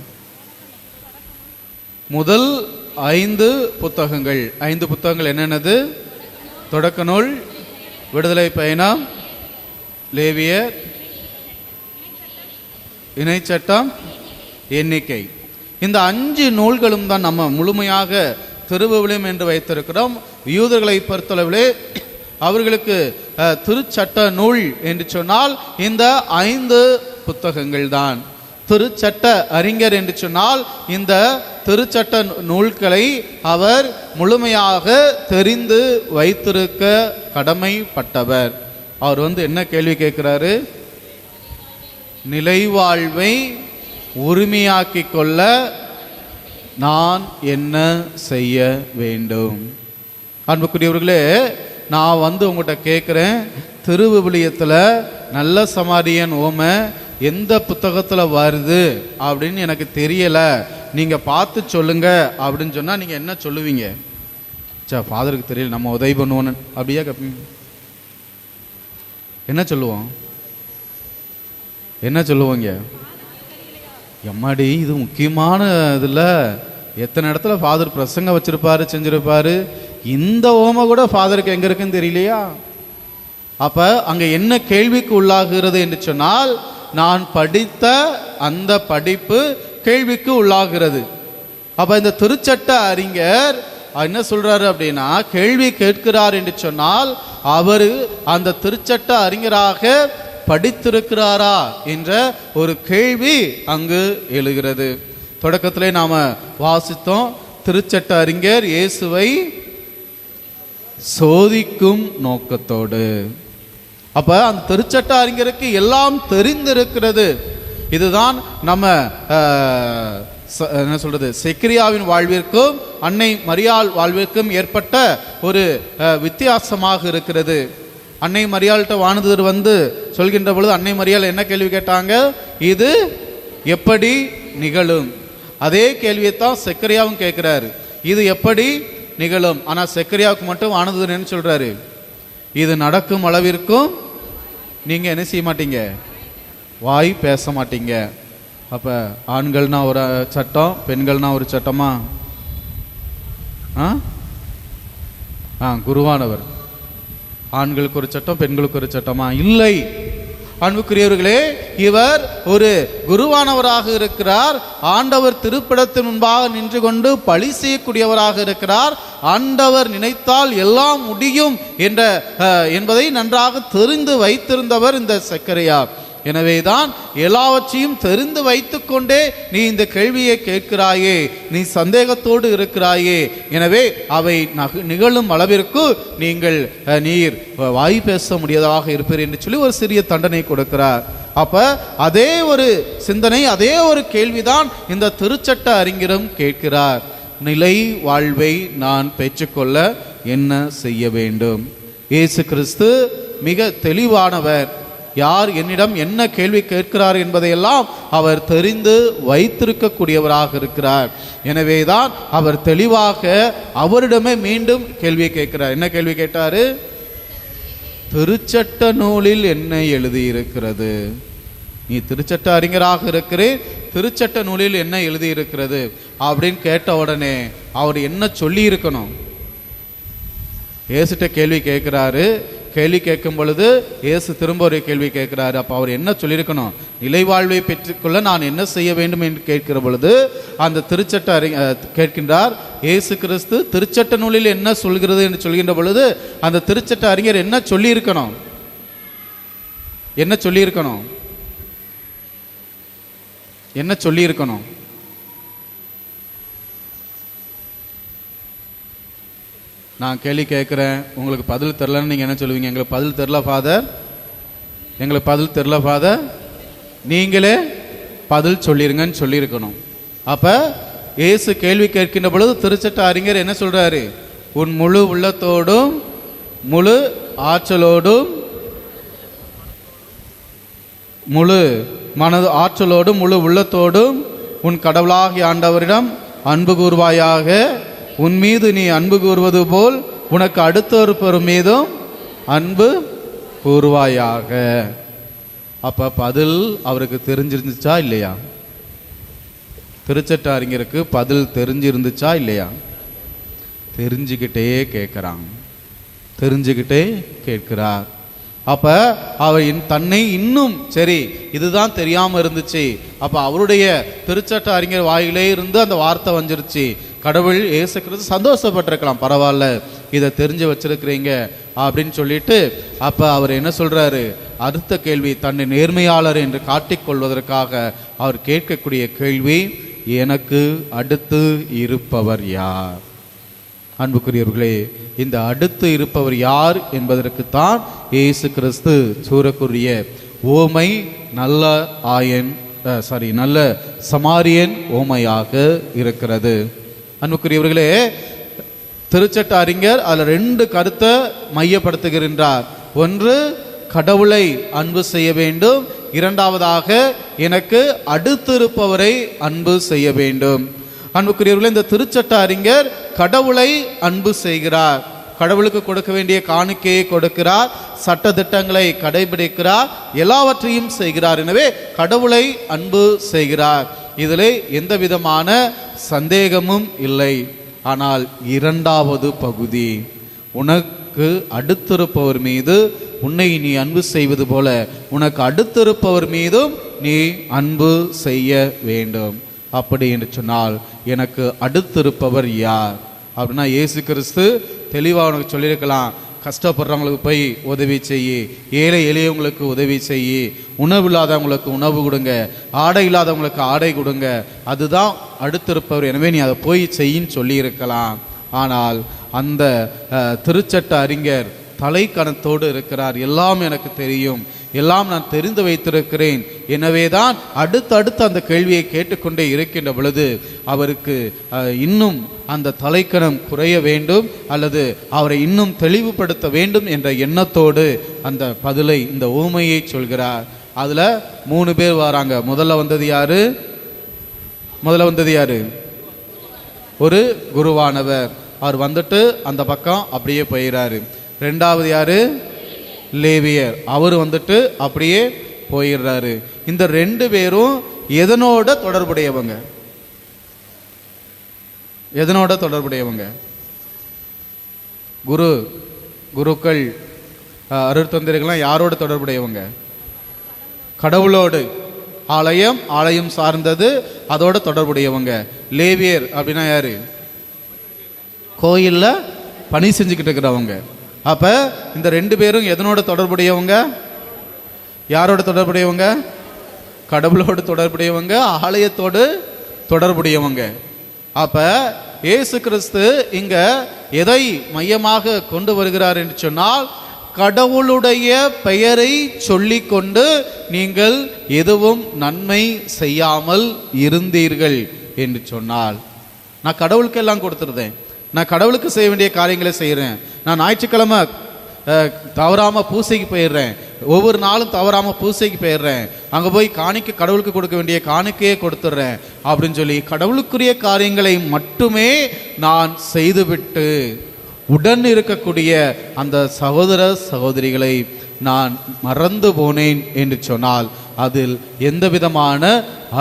முதல் 5 புத்தகங்கள். 5 புத்தகங்கள் என்னென்னது? தொடக்க நூல், விடுதலை பயணம், லேவியர், இணைச்சட்டம், எண்ணிக்கை. இந்த 5 நூல்களும் தான் நம்ம முழுமையாக திருவிவிலியம் என்று வைத்திருக்கிறோம். யூதர்களை பொறுத்தளவிலே அவர்களுக்கு திருச்சட்ட நூல் என்று சொன்னால் இந்த 5 புத்தகங்கள் தான். திருச்சட்ட அறிஞர் என்று சொன்னால் இந்த திருச்சட்ட நூல்களை அவர் முழுமையாக தெரிந்து வைத்திருக்க கடமைப்பட்டவர். அவர் என்ன கேள்வி கேட்கிறாரு? நிலைவாழ்வை உரிமையாக்கி கொள்ள நான் என்ன செய்ய வேண்டும்? அன்புக்குரியவர்களே, நான் உங்கள்கிட்ட கேட்குறேன், திருவிவிலியத்தில் நல்ல சமாரியன் ஓமை எந்த புத்தகத்தில் வருது அப்படின்னு எனக்கு தெரியலை, நீங்கள் பார்த்து சொல்லுங்க அப்படின்னு சொன்னால் நீங்கள் என்ன சொல்லுவீங்க? ஃபாதருக்கு தெரியல, நம்ம உதவி பண்ணுவோன்னு அப்படியே கேட்பீங்க. என்ன சொல்லுவோம்? என்ன சொல்லுவோங்க? எம்மாடி, இது முக்கியமான இதில் எத்தனை இடத்துல ஃபாதர் பிரசங்க வச்சிருப்பாரு, செஞ்சிருப்பாரு. இந்த ஓமை கூட ஃபாதருக்கு எங்கே இருக்குன்னு தெரியலையா? அப்போ அங்கே என்ன கேள்விக்கு உள்ளாகிறது என்று சொன்னால், நான் படித்த அந்த படிப்பு கேள்விக்கு உள்ளாகிறது. அப்போ இந்த திருச்சட்ட அறிஞர் என்ன சொல்றாரு அப்படின்னா, கேள்வி கேட்கிறார் என்று சொன்னால் அவர் அந்த திருச்சட்ட அறிஞராக படித்திருக்கிறாரா என்ற ஒரு கேள்வி அங்கு எழுகிறது. தொடக்கத்திலே நாம வாசித்தோம், திருச்சட்ட அறிஞர் இயேசுவை சோதிக்கும் நோக்கத்தோடு. அப்ப அந்த திருச்சட்ட அறிஞருக்கு எல்லாம் தெரிந்திருக்கிறது. இதுதான் நம்ம என்ன சொல்றது, செக்கரியாவின் வாழ்விற்கும் அன்னை மரியாள் வாழ்விற்கும் ஏற்பட்ட ஒரு வித்தியாசமாக இருக்கிறது. அன்னை மரியாள்கிட்ட வானதூதர் சொல்கின்ற பொழுது அன்னை மரியாள் என்ன கேள்வி கேட்டாங்க? இது எப்படி நிகழும்? அதே கேள்வியைத்தான் செக்கரியாவும் கேட்கிறாரு, இது எப்படி நிகழும். ஆனால் செக்கரியாவுக்கு மட்டும் வானதூதர் என்ன சொல்றாரு? இது நடக்கும் அளவிற்கும் நீங்க என்ன செய்ய மாட்டீங்க, வாய் பேச மாட்டீங்க. அப்ப ஆண்கள்னா ஒரு சட்டம், பெண்கள்னா ஒரு சட்டமா? குருவானவர் ஆண்களுக்கு ஒரு சட்டம், பெண்களுக்கு ஒரு சட்டமா? இல்லை. அன்புக்குரியவர்களே, இவர் ஒரு குருவானவராக இருக்கிறார். ஆண்டவர் திருப்படத்தின் முன்பாக நின்று கொண்டு பழி செய்யக்கூடியவராக இருக்கிறார். ஆண்டவர் நினைத்தால் எல்லாம் முடியும் என்பதை நன்றாக தெரிந்து வைத்திருந்தவர் இந்த செக்கரியா. எனவேதான் எல்லாவற்றையும் தெரிந்து வைத்து கொண்டே நீ இந்த கேள்வியை கேட்கிறாயே, நீ சந்தேகத்தோடு இருக்கிறாயே, எனவே அவை நிகழும் அளவிற்கு நீர் வாய் பேச முடியாததாக இருப்பீர் என்று சொல்லி ஒரு சிறிய தண்டனை கொடுக்கிறார். அப்ப அதே ஒரு சிந்தனை, அதே ஒரு கேள்விதான் இந்த திருச்சட்ட அறிஞரும் கேட்கிறார். நிலை வாழ்வை நான் பெற்றுக்கொள்ள என்ன செய்ய வேண்டும்? இயேசு கிறிஸ்து மிக தெளிவானவர். யார் என்னிடம் என்ன கேள்வி கேட்கிறார் என்பதையெல்லாம் அவர் தெரிந்து வைத்திருக்கக்கூடியவராக இருக்கிறார். எனவேதான் அவர் தெளிவாக அவரிடமே மீண்டும் கேள்வி கேட்கிறார். என்ன கேள்வி கேட்டாரு? திருச்சட்ட நூலில் என்ன எழுதியிருக்கிறது? நீ திருச்சட்ட அறிஞராக இருக்கிறேன், திருச்சட்ட நூலில் என்ன எழுதியிருக்கிறது அப்படின்னு கேட்ட உடனே அவர் என்ன சொல்லி இருக்கணும்? இயேசுட்ட கேள்வி கேட்கிறாரு. கேள்வி கேட்கும் பொழுது இயேசு திரும்ப ஒரு கேள்வி கேட்கிறாரு. அப்போ அவர் என்ன சொல்லியிருக்கணும்? நிலைவாழ்வை பெற்றுக்கொள்ள நான் என்ன செய்ய வேண்டும் என்று கேட்கிற பொழுது அந்த திருச்சட்ட கேட்கின்றார். இயேசு கிறிஸ்து திருச்சட்ட நூலில் என்ன சொல்கிறது என்று சொல்கின்ற பொழுது அந்த திருச்சட்ட அறிஞர் என்ன சொல்லியிருக்கணும்? என்ன சொல்லியிருக்கணும்? என்ன சொல்லியிருக்கணும்? நான் கேள்வி கேட்குறேன், உங்களுக்கு பதில் தெரிலன்னு நீங்கள் என்ன சொல்லுவீங்க? எங்களுக்கு பதில் தெரில ஃபாதர், எங்களுக்கு பதில் தெரில ஃபாதர், நீங்களே பதில் சொல்லிருங்கன்னு சொல்லியிருக்கணும். அப்போ இயேசு கேள்வி கேட்கின்ற பொழுது திருச்சட்ட அறிஞர் என்ன சொல்கிறாரு? உன் முழு உள்ளத்தோடும் முழு ஆற்றலோடும் முழு மனது ஆற்றலோடும் முழு உள்ளத்தோடும் உன் கடவுளாகிய ஆண்டவரிடம் அன்பு கூர்வாயாக. உன் மீது நீ அன்பு கூறுவது போல் உனக்கு அடுத்தொரு மீதும் அன்பு கூறுவாயாக. அப்ப பதில் அவருக்கு தெரிஞ்சிருந்துச்சா இல்லையா? திருச்சட்ட அறிஞருக்கு பதில் தெரிஞ்சிருந்துச்சா இல்லையா? தெரிஞ்சுக்கிட்டே கேட்கிறாங்க, தெரிஞ்சுக்கிட்டே கேட்கிறார். அப்ப அவர் தன்னை இன்னும் சரி இதுதான் தெரியாம இருந்துச்சு. அப்ப அவருடைய திருச்சட்ட அறிஞர் வாயிலே இருந்து அந்த வார்த்தை வந்துருச்சு. கடவுள் இயேசு கிறிஸ்து சந்தோஷப்பட்டிருக்கலாம், பரவாயில்ல இதை தெரிஞ்சு வச்சிருக்கிறீங்க அப்படின்னு சொல்லிட்டு அப்ப அவர் என்ன சொல்றாரு? அடுத்த கேள்வி, தன்னை நேர்மையாளர் என்று காட்டிக்கொள்வதற்காக அவர் கேட்கக்கூடிய கேள்வி, எனக்கு அடுத்து இருப்பவர் யார்? அன்புக்குரியவர்களே, இந்த அடுத்து இருப்பவர் யார் என்பதற்குத்தான் இயேசு கிறிஸ்து சூறக்கூடிய ஓமை நல்ல ஆயன் நல்ல சமாரியன் ஓமையாக இருக்கிறது. அன்புக்குரியவர்களே, திருச்சட்ட அறிஞர் அதில் 2 கருத்தை மையப்படுத்துகின்றார். ஒன்று, கடவுளை அன்பு செய்ய வேண்டும். இரண்டாவதாக, எனக்கு அடுத்திருப்பவரை அன்பு செய்ய வேண்டும். அன்புக்குரியவர்களே, இந்த திருச்சட்ட அறிஞர் கடவுளை அன்பு செய்கிறார். கடவுளுக்கு கொடுக்க வேண்டிய காணிக்கையை கொடுக்கிறார், சட்ட திட்டங்களை கடைபிடிக்கிறார், எல்லாவற்றையும் செய்கிறார். எனவே கடவுளை அன்பு செய்கிறார். இதிலே எந்த விதமான சந்தேகமும் இல்லை. ஆனால் இரண்டாவது பகுதி, உனக்கு அடுத்திருப்பவர் மீது உன்னை நீ அன்பு செய்வது போல உனக்கு அடுத்திருப்பவர் மீதும் நீ அன்பு செய்ய வேண்டும். அப்படி என்று சொன்னால் எனக்கு அடுத்திருப்பவர் யார் அப்படின்னா, இயேசு கிறிஸ்து தெளிவாக உனக்கு சொல்லியிருக்கலாம். கஷ்டப்படுறவங்களுக்கு போய் உதவி செய்யி, ஏழை எளியவங்களுக்கு உதவி செய்யி, உணவு இல்லாதவங்களுக்கு உணவு கொடுங்க, ஆடை இல்லாதவங்களுக்கு ஆடை கொடுங்க, அதுதான் அடுத்திருப்பவர். எனவே நீ அதை போய் செய்யின்னு சொல்லியிருக்கலாம். ஆனால் அந்த திருச்சட்ட அறிஞர் தலைக்கணத்தோடு இருக்கிறார். எல்லாம் எனக்கு தெரியும், எல்லாம் நான் தெரிந்து வைத்திருக்கிறேன். எனவே தான் அடுத்தடுத்து அந்த கேள்வியை கேட்டுக்கொண்டே இருக்கின்ற பொழுது அவருக்கு இன்னும் அந்த தலைக்கணம் குறைய வேண்டும் அல்லது அவரை இன்னும் தெளிவுபடுத்த வேண்டும் என்ற எண்ணத்தோடு அந்த பதிலை, இந்த ஊமையை சொல்கிறார். அதில் 3 பேர் வராங்க. முதல்ல வந்தது யாரு? ஒரு குருவானவர். அவர் வந்துட்டு அந்த பக்கம் அப்படியே போயிடுறாரு. 2வது யாரு? லேவியர். அவர் வந்துட்டு அப்படியே போயிடுறாரு. இந்த 2 பேரும் எதனோட தொடர்புடையவங்க? குருக்கள், அருட்தந்தைகள்லாம் யாரோட தொடர்புடையவங்க? கடவுளோடு. ஆலயம் சார்ந்தது, அதோட தொடர்புடையவங்க. லேவியர் அப்படின்னா யாரு? கோயில்ல பணி செஞ்சுக்கிட்டு இருக்கிறவங்க. அப்ப இந்த 2 பேரும் எதனோட தொடர்புடையவங்க? யாரோட தொடர்புடையவங்க? கடவுளோடு தொடர்புடையவங்க, ஆலயத்தோடு தொடர்புடையவங்க. அப்ப இயேசு கிறிஸ்து இங்க எதை மையமாக கொண்டு வருகிறார் என்று சொன்னால், கடவுளுடைய பெயரை சொல்லிக்கொண்டு நீங்கள் எதுவும் நன்மை செய்யாமல் இருந்தீர்கள் என்று சொன்னால், நான் கடவுளுக்கு எல்லாம் கொடுத்துருந்தேன், நான் கடவுளுக்கு செய்ய வேண்டிய காரியங்களை செய்கிறேன், நான் ஞாயிற்றுக்கிழமை தவறாமல் பூசைக்கு போயிடுறேன், ஒவ்வொரு நாளும் தவறாமல் பூசைக்கு போயிடுறேன், அங்கே போய் கடவுளுக்கு கொடுக்க வேண்டிய காணிக்கையே கொடுத்துட்றேன் அப்படின்னு சொல்லி கடவுளுக்குரிய காரியங்களை மட்டுமே நான் செய்துவிட்டு உடன் இருக்கக்கூடிய அந்த சகோதர சகோதரிகளை நான் மறந்து போனேன் என்று சொன்னால் அதில் எந்த விதமான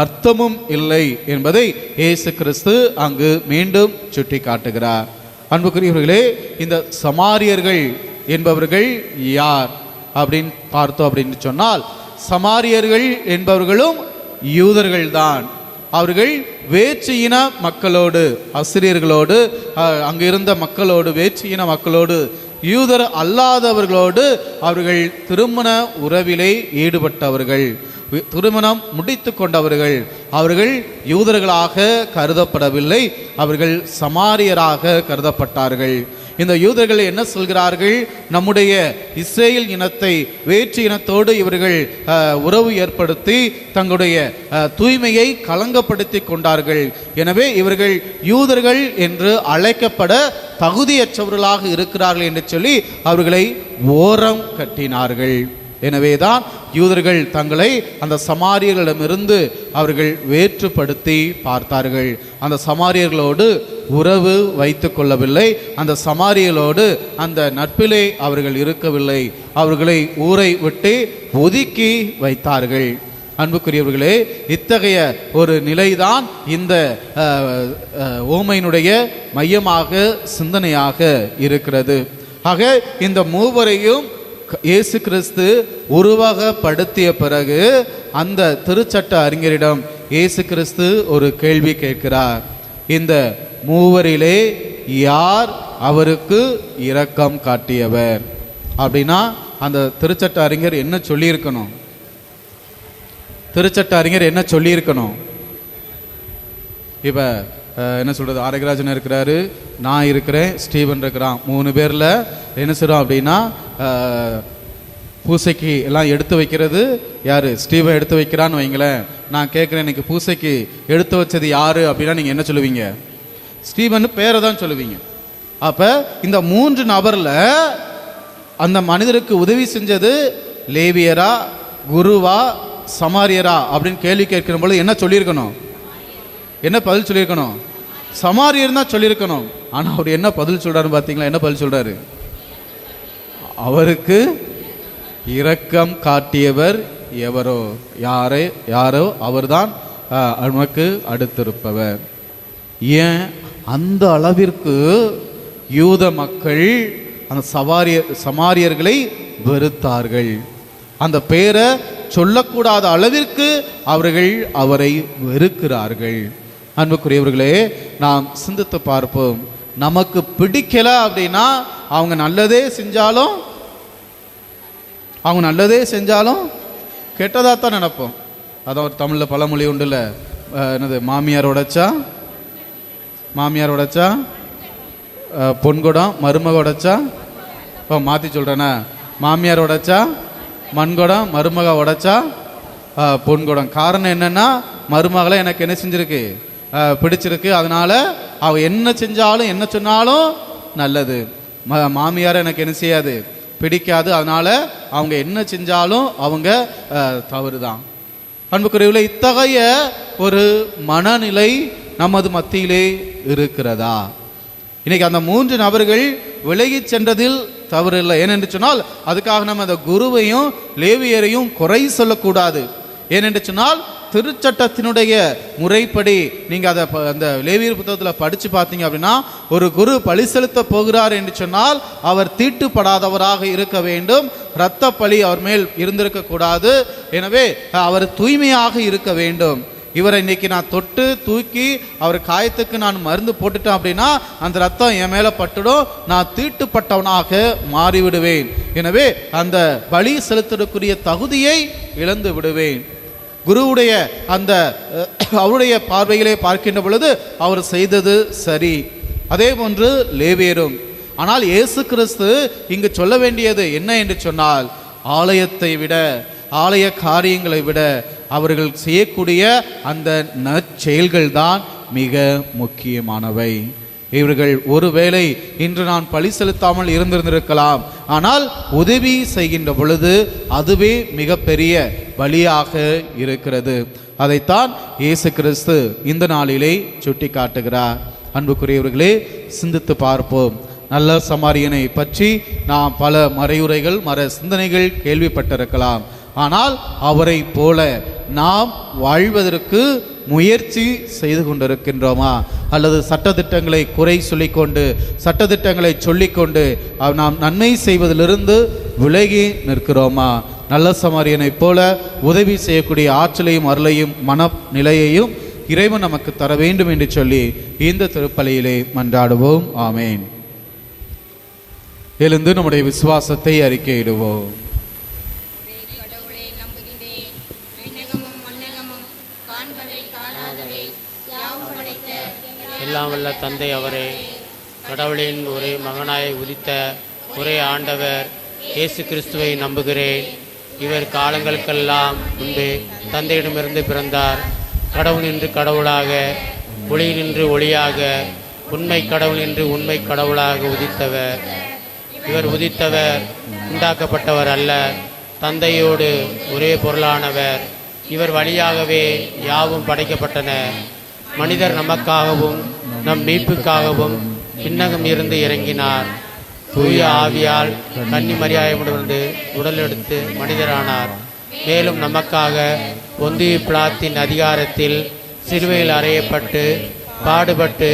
அர்த்தமும் இல்லை என்பதை இயேசு கிறிஸ்து அங்கு மீண்டும் சுட்டி காட்டுகிறார். அன்புக்குரியவர்களே, இந்த சமாரியர்கள் என்பவர்கள் யார் அப்படின்னு பார்த்தோம் அப்படின்னு சொன்னால், சமாரியர்கள் என்பவர்களும் யூதர்கள்தான். அவர்கள் வேற்று இன மக்களோடு, அசிரியர்களோடு, அங்கிருந்த மக்களோடு, வேற்று இன மக்களோடு, யூதர் அல்லாதவர்களோடு அவர்கள் திருமண உறவிலே ஈடுபட்டவர்கள், திருமணம் முடித்து கொண்டவர்கள். அவர்கள் யூதர்களாக கருதப்படவில்லை, அவர்கள் சமாரியராக கருதப்பட்டார்கள். இந்த யூதர்கள் என்ன சொல்கிறார்கள்? நம்முடைய இஸ்ரேல் இனத்தை வேற்று இனத்தோடு இவர்கள் உறவு ஏற்படுத்தி தங்களுடைய தூய்மையை களங்கப்படுத்தி கொண்டார்கள். எனவே இவர்கள் யூதர்கள் என்று அழைக்கப்பட தகுதியற்றவர்களாக இருக்கிறார்கள் என்று சொல்லி அவர்களை ஓரம் கட்டினார்கள். எனவேதான் யூதர்கள் தங்களை அந்த சமாரியர்களிடமிருந்து அவர்கள் வேற்றுப்படுத்தி பார்த்தார்கள். அந்த சமாரியர்களோடு உறவு வைத்து கொள்ளவில்லை, அந்த சமாரியர்களோடு அந்த நட்பிலே அவர்கள் இருக்கவில்லை, அவர்களை ஊரை விட்டு ஒதுக்கி வைத்தார்கள். அன்புக்குரியவர்களே, இத்தகைய ஒரு நிலைதான் இந்த ஓமையினுடைய மையமாக, சிந்தனையாக இருக்கிறது. ஆக இந்த மூவரையும் இயேசு கிறிஸ்து உருவகப்படுத்திய பிறகு அந்த திருச்சட்ட அறிஞரிடம் இயேசு கிறிஸ்து ஒரு கேள்வி கேட்கிறார். இந்த மூவரிலே யார் அவருக்கு இரக்கம் காட்டியவர் அப்படின்னா, அந்த திருச்சட்ட அறிஞர் என்ன சொல்லியிருக்கணும்? திருச்சட்ட அறிஞர் என்ன சொல்லியிருக்கணும்? இப்போ என்ன சொல்கிறது, ஆரோக்கியராஜன் இருக்கிறாரு, நான் இருக்கிறேன், ஸ்டீவன் இருக்கிறான். 3 பேரில் என்ன செய்கிறோம் அப்படின்னா, பூசைக்கு எல்லாம் எடுத்து வைக்கிறது யார்? ஸ்டீவன் எடுத்து வைக்கிறான்னு வைங்களேன். நான் கேட்குறேன், இன்னைக்கு பூசைக்கு எடுத்து வச்சது யாரு அப்படின்னா நீங்கள் என்ன சொல்லுவீங்க? ஸ்டீவன் பேரை தான் சொல்லுவீங்க. அப்போ இந்த 3 நபரில் அந்த மனிதருக்கு உதவி செஞ்சது லேவியரா, குருவா, சமாரியரா அப்படின்னு கேள்வி கேட்கிற பொழுது என்ன சொல்லியிருக்கணும்? என்ன பதில் சொல்லியிருக்கணும்? சமாரியர் தான் சொல்லியிருக்கணும். ஆனால் அவர் என்ன பதில் சொல்கிறாருன்னு பார்த்தீங்களா? என்ன பதில் சொல்கிறாரு? அவருக்கு இரக்கம் காட்டியவர் எவரோ, யாரோ அவர்தான் நமக்கு அடுத்திருப்பவர். ஏன் அந்த அளவிற்கு யூத மக்கள் அந்த சமாரியர்களை வெறுத்தார்கள்? அந்த பேரை சொல்லக்கூடாத அளவிற்கு அவர்கள் அவரை வெறுக்கிறார்கள். அன்புக்குரியவர்களே, நாம் சிந்தித்து பார்ப்போம். நமக்கு பிடிக்கல அப்படின்னா அவங்க நல்லதே செஞ்சாலும் கெட்டதாக தான் நினைப்போம். அதான் ஒரு தமிழில் பழமொழி உண்டுல்ல, என்னது, மாமியார் உடைச்சா பொன்குடம், மருமக உடைச்சா, இப்போ மாற்றி சொல்கிறேன்னா, மாமியார் உடைச்சா மண்குடம், மருமக உடைச்சா பொன்குடம். காரணம் என்னென்னா, மருமகளை எனக்கு என்ன செஞ்சுருக்கு? பிடிச்சிருக்கு. அதனால் அவள் என்ன செஞ்சாலும் என்ன சொன்னாலும் நல்லது. மாமியாரை எனக்கு என்ன செய்யாது? பிடிக்காது. அதனால் அவங்க என்ன செஞ்சாலும் அவங்க தவறு தான். அன்புக்குரியவர்களே, இத்தகைய ஒரு மனநிலை நமது மத்தியிலே இருக்கிறதா? இன்னைக்கு அந்த 3 நபர்கள் விலகி சென்றதில் தவறு இல்லை. ஏனென்று சொன்னால் அதுக்காக நம்ம அந்த குருவையும் லேவியரையும் குறை சொல்லக்கூடாது. ஏனென்று சொன்னால் திருச்சட்டத்தினுடைய முறைப்படி நீங்கள் அதை அந்த லேவியர் புத்தகத்தில் படித்து பார்த்தீங்க அப்படின்னா, ஒரு குரு பலி செலுத்த போகிறார் என்று சொன்னால் அவர் தீட்டுப்படாதவராக இருக்க வேண்டும். இரத்த பலி அவர் மேல் இருந்திருக்கக்கூடாது. எனவே அவர் தூய்மையாக இருக்க வேண்டும். இவரை இன்னைக்கு நான் தொட்டு தூக்கி அவர் காயத்துக்கு நான் மருந்து போட்டுட்டேன் அப்படின்னா அந்த ரத்தம் என் மேலே பட்டுடும், நான் தீட்டுப்பட்டவனாக மாறிவிடுவேன். எனவே அந்த பலி செலுத்தக்கூடிய தகுதியை இழந்து விடுவேன். குருவுடைய அந்த அவருடைய பார்வையிலே பார்க்கின்ற பொழுது அவர் செய்தது சரி. அதே போன்று லேவியரும். ஆனால் இயேசு கிறிஸ்து இங்கு சொல்ல வேண்டியது என்ன என்று சொன்னால், ஆலயத்தை விட, ஆலய காரியங்களை விட அவர்கள் செய்யக்கூடிய அந்த நற்செயல்கள் தான் மிக முக்கியமானவை. இவர்கள் ஒருவேளை இன்று நான் பலி செலுத்தாமல் இருந்திருக்கலாம், ஆனால் உதவி செய்கின்ற பொழுது அதுவே மிகப்பெரிய பலியாக இருக்கிறது. அதைத்தான் இயேசு கிறிஸ்து இந்த நாளிலே சுட்டி காட்டுகிறார். அன்புக்குரியவர்களே, சிந்தித்து பார்ப்போம். நல்ல சமாரியனை பற்றி நாம் பல மறையுரைகள், சிந்தனைகள் கேள்விப்பட்டிருக்கலாம். ஆனால் அவரை போல நாம் வாழ்வதற்கு முயற்சி செய்து கொண்டிருக்கின்றோமா? அல்லது சட்டத்திட்டங்களை குறை சொல்லிக்கொண்டு, சட்டத்திட்டங்களை சொல்லிக்கொண்டு நாம் நன்மை செய்வதிலிருந்து விலகி நிற்கிறோமா? நல்ல சமாரியனை போல உதவி செய்யக்கூடிய ஆற்றலையும் அருளையும் மனநிலையையும் இறைவன் நமக்கு தர வேண்டும் என்று சொல்லி இந்த திருப்பலியிலே மன்றாடுவோம். ஆமேன். எழுந்து நம்முடைய விசுவாசத்தை அறிக்கையிடுவோம். எல்லாம் வல்ல தந்தை அவரே, கடவுளின் ஒரே மகனாய் உதித்த ஒரே ஆண்டவர் இயேசு கிறிஸ்துவை நம்புகிறேன். இவர் காலங்களுக்கெல்லாம் முன்பே தந்தையிடமிருந்து பிறந்தார். கடவுள் நின்று கடவுளாக, ஒளி நின்று ஒளியாக, உண்மை கடவுள் நின்று உண்மை கடவுளாக உதித்தவர். இவர் உதித்தவர் உண்டாக்கப்பட்டவர் அல்ல, தந்தையோடு ஒரே பொருளானவர். இவர் வழியாகவே யாவும் படைக்கப்பட்டன. மனிதர் நமக்காகவும் நம் மீட்புக்காகவும் விண்ணகம் இருந்து இறங்கினார். தூய ஆவியால் கன்னி மரியாதையிடமிருந்து உடல் எடுத்து மனிதரானார். மேலும் நமக்காக பொந்திய பிலாத்தின் அதிகாரத்தில் சிலுவையில் அறையப்பட்டு பாடுபட்டு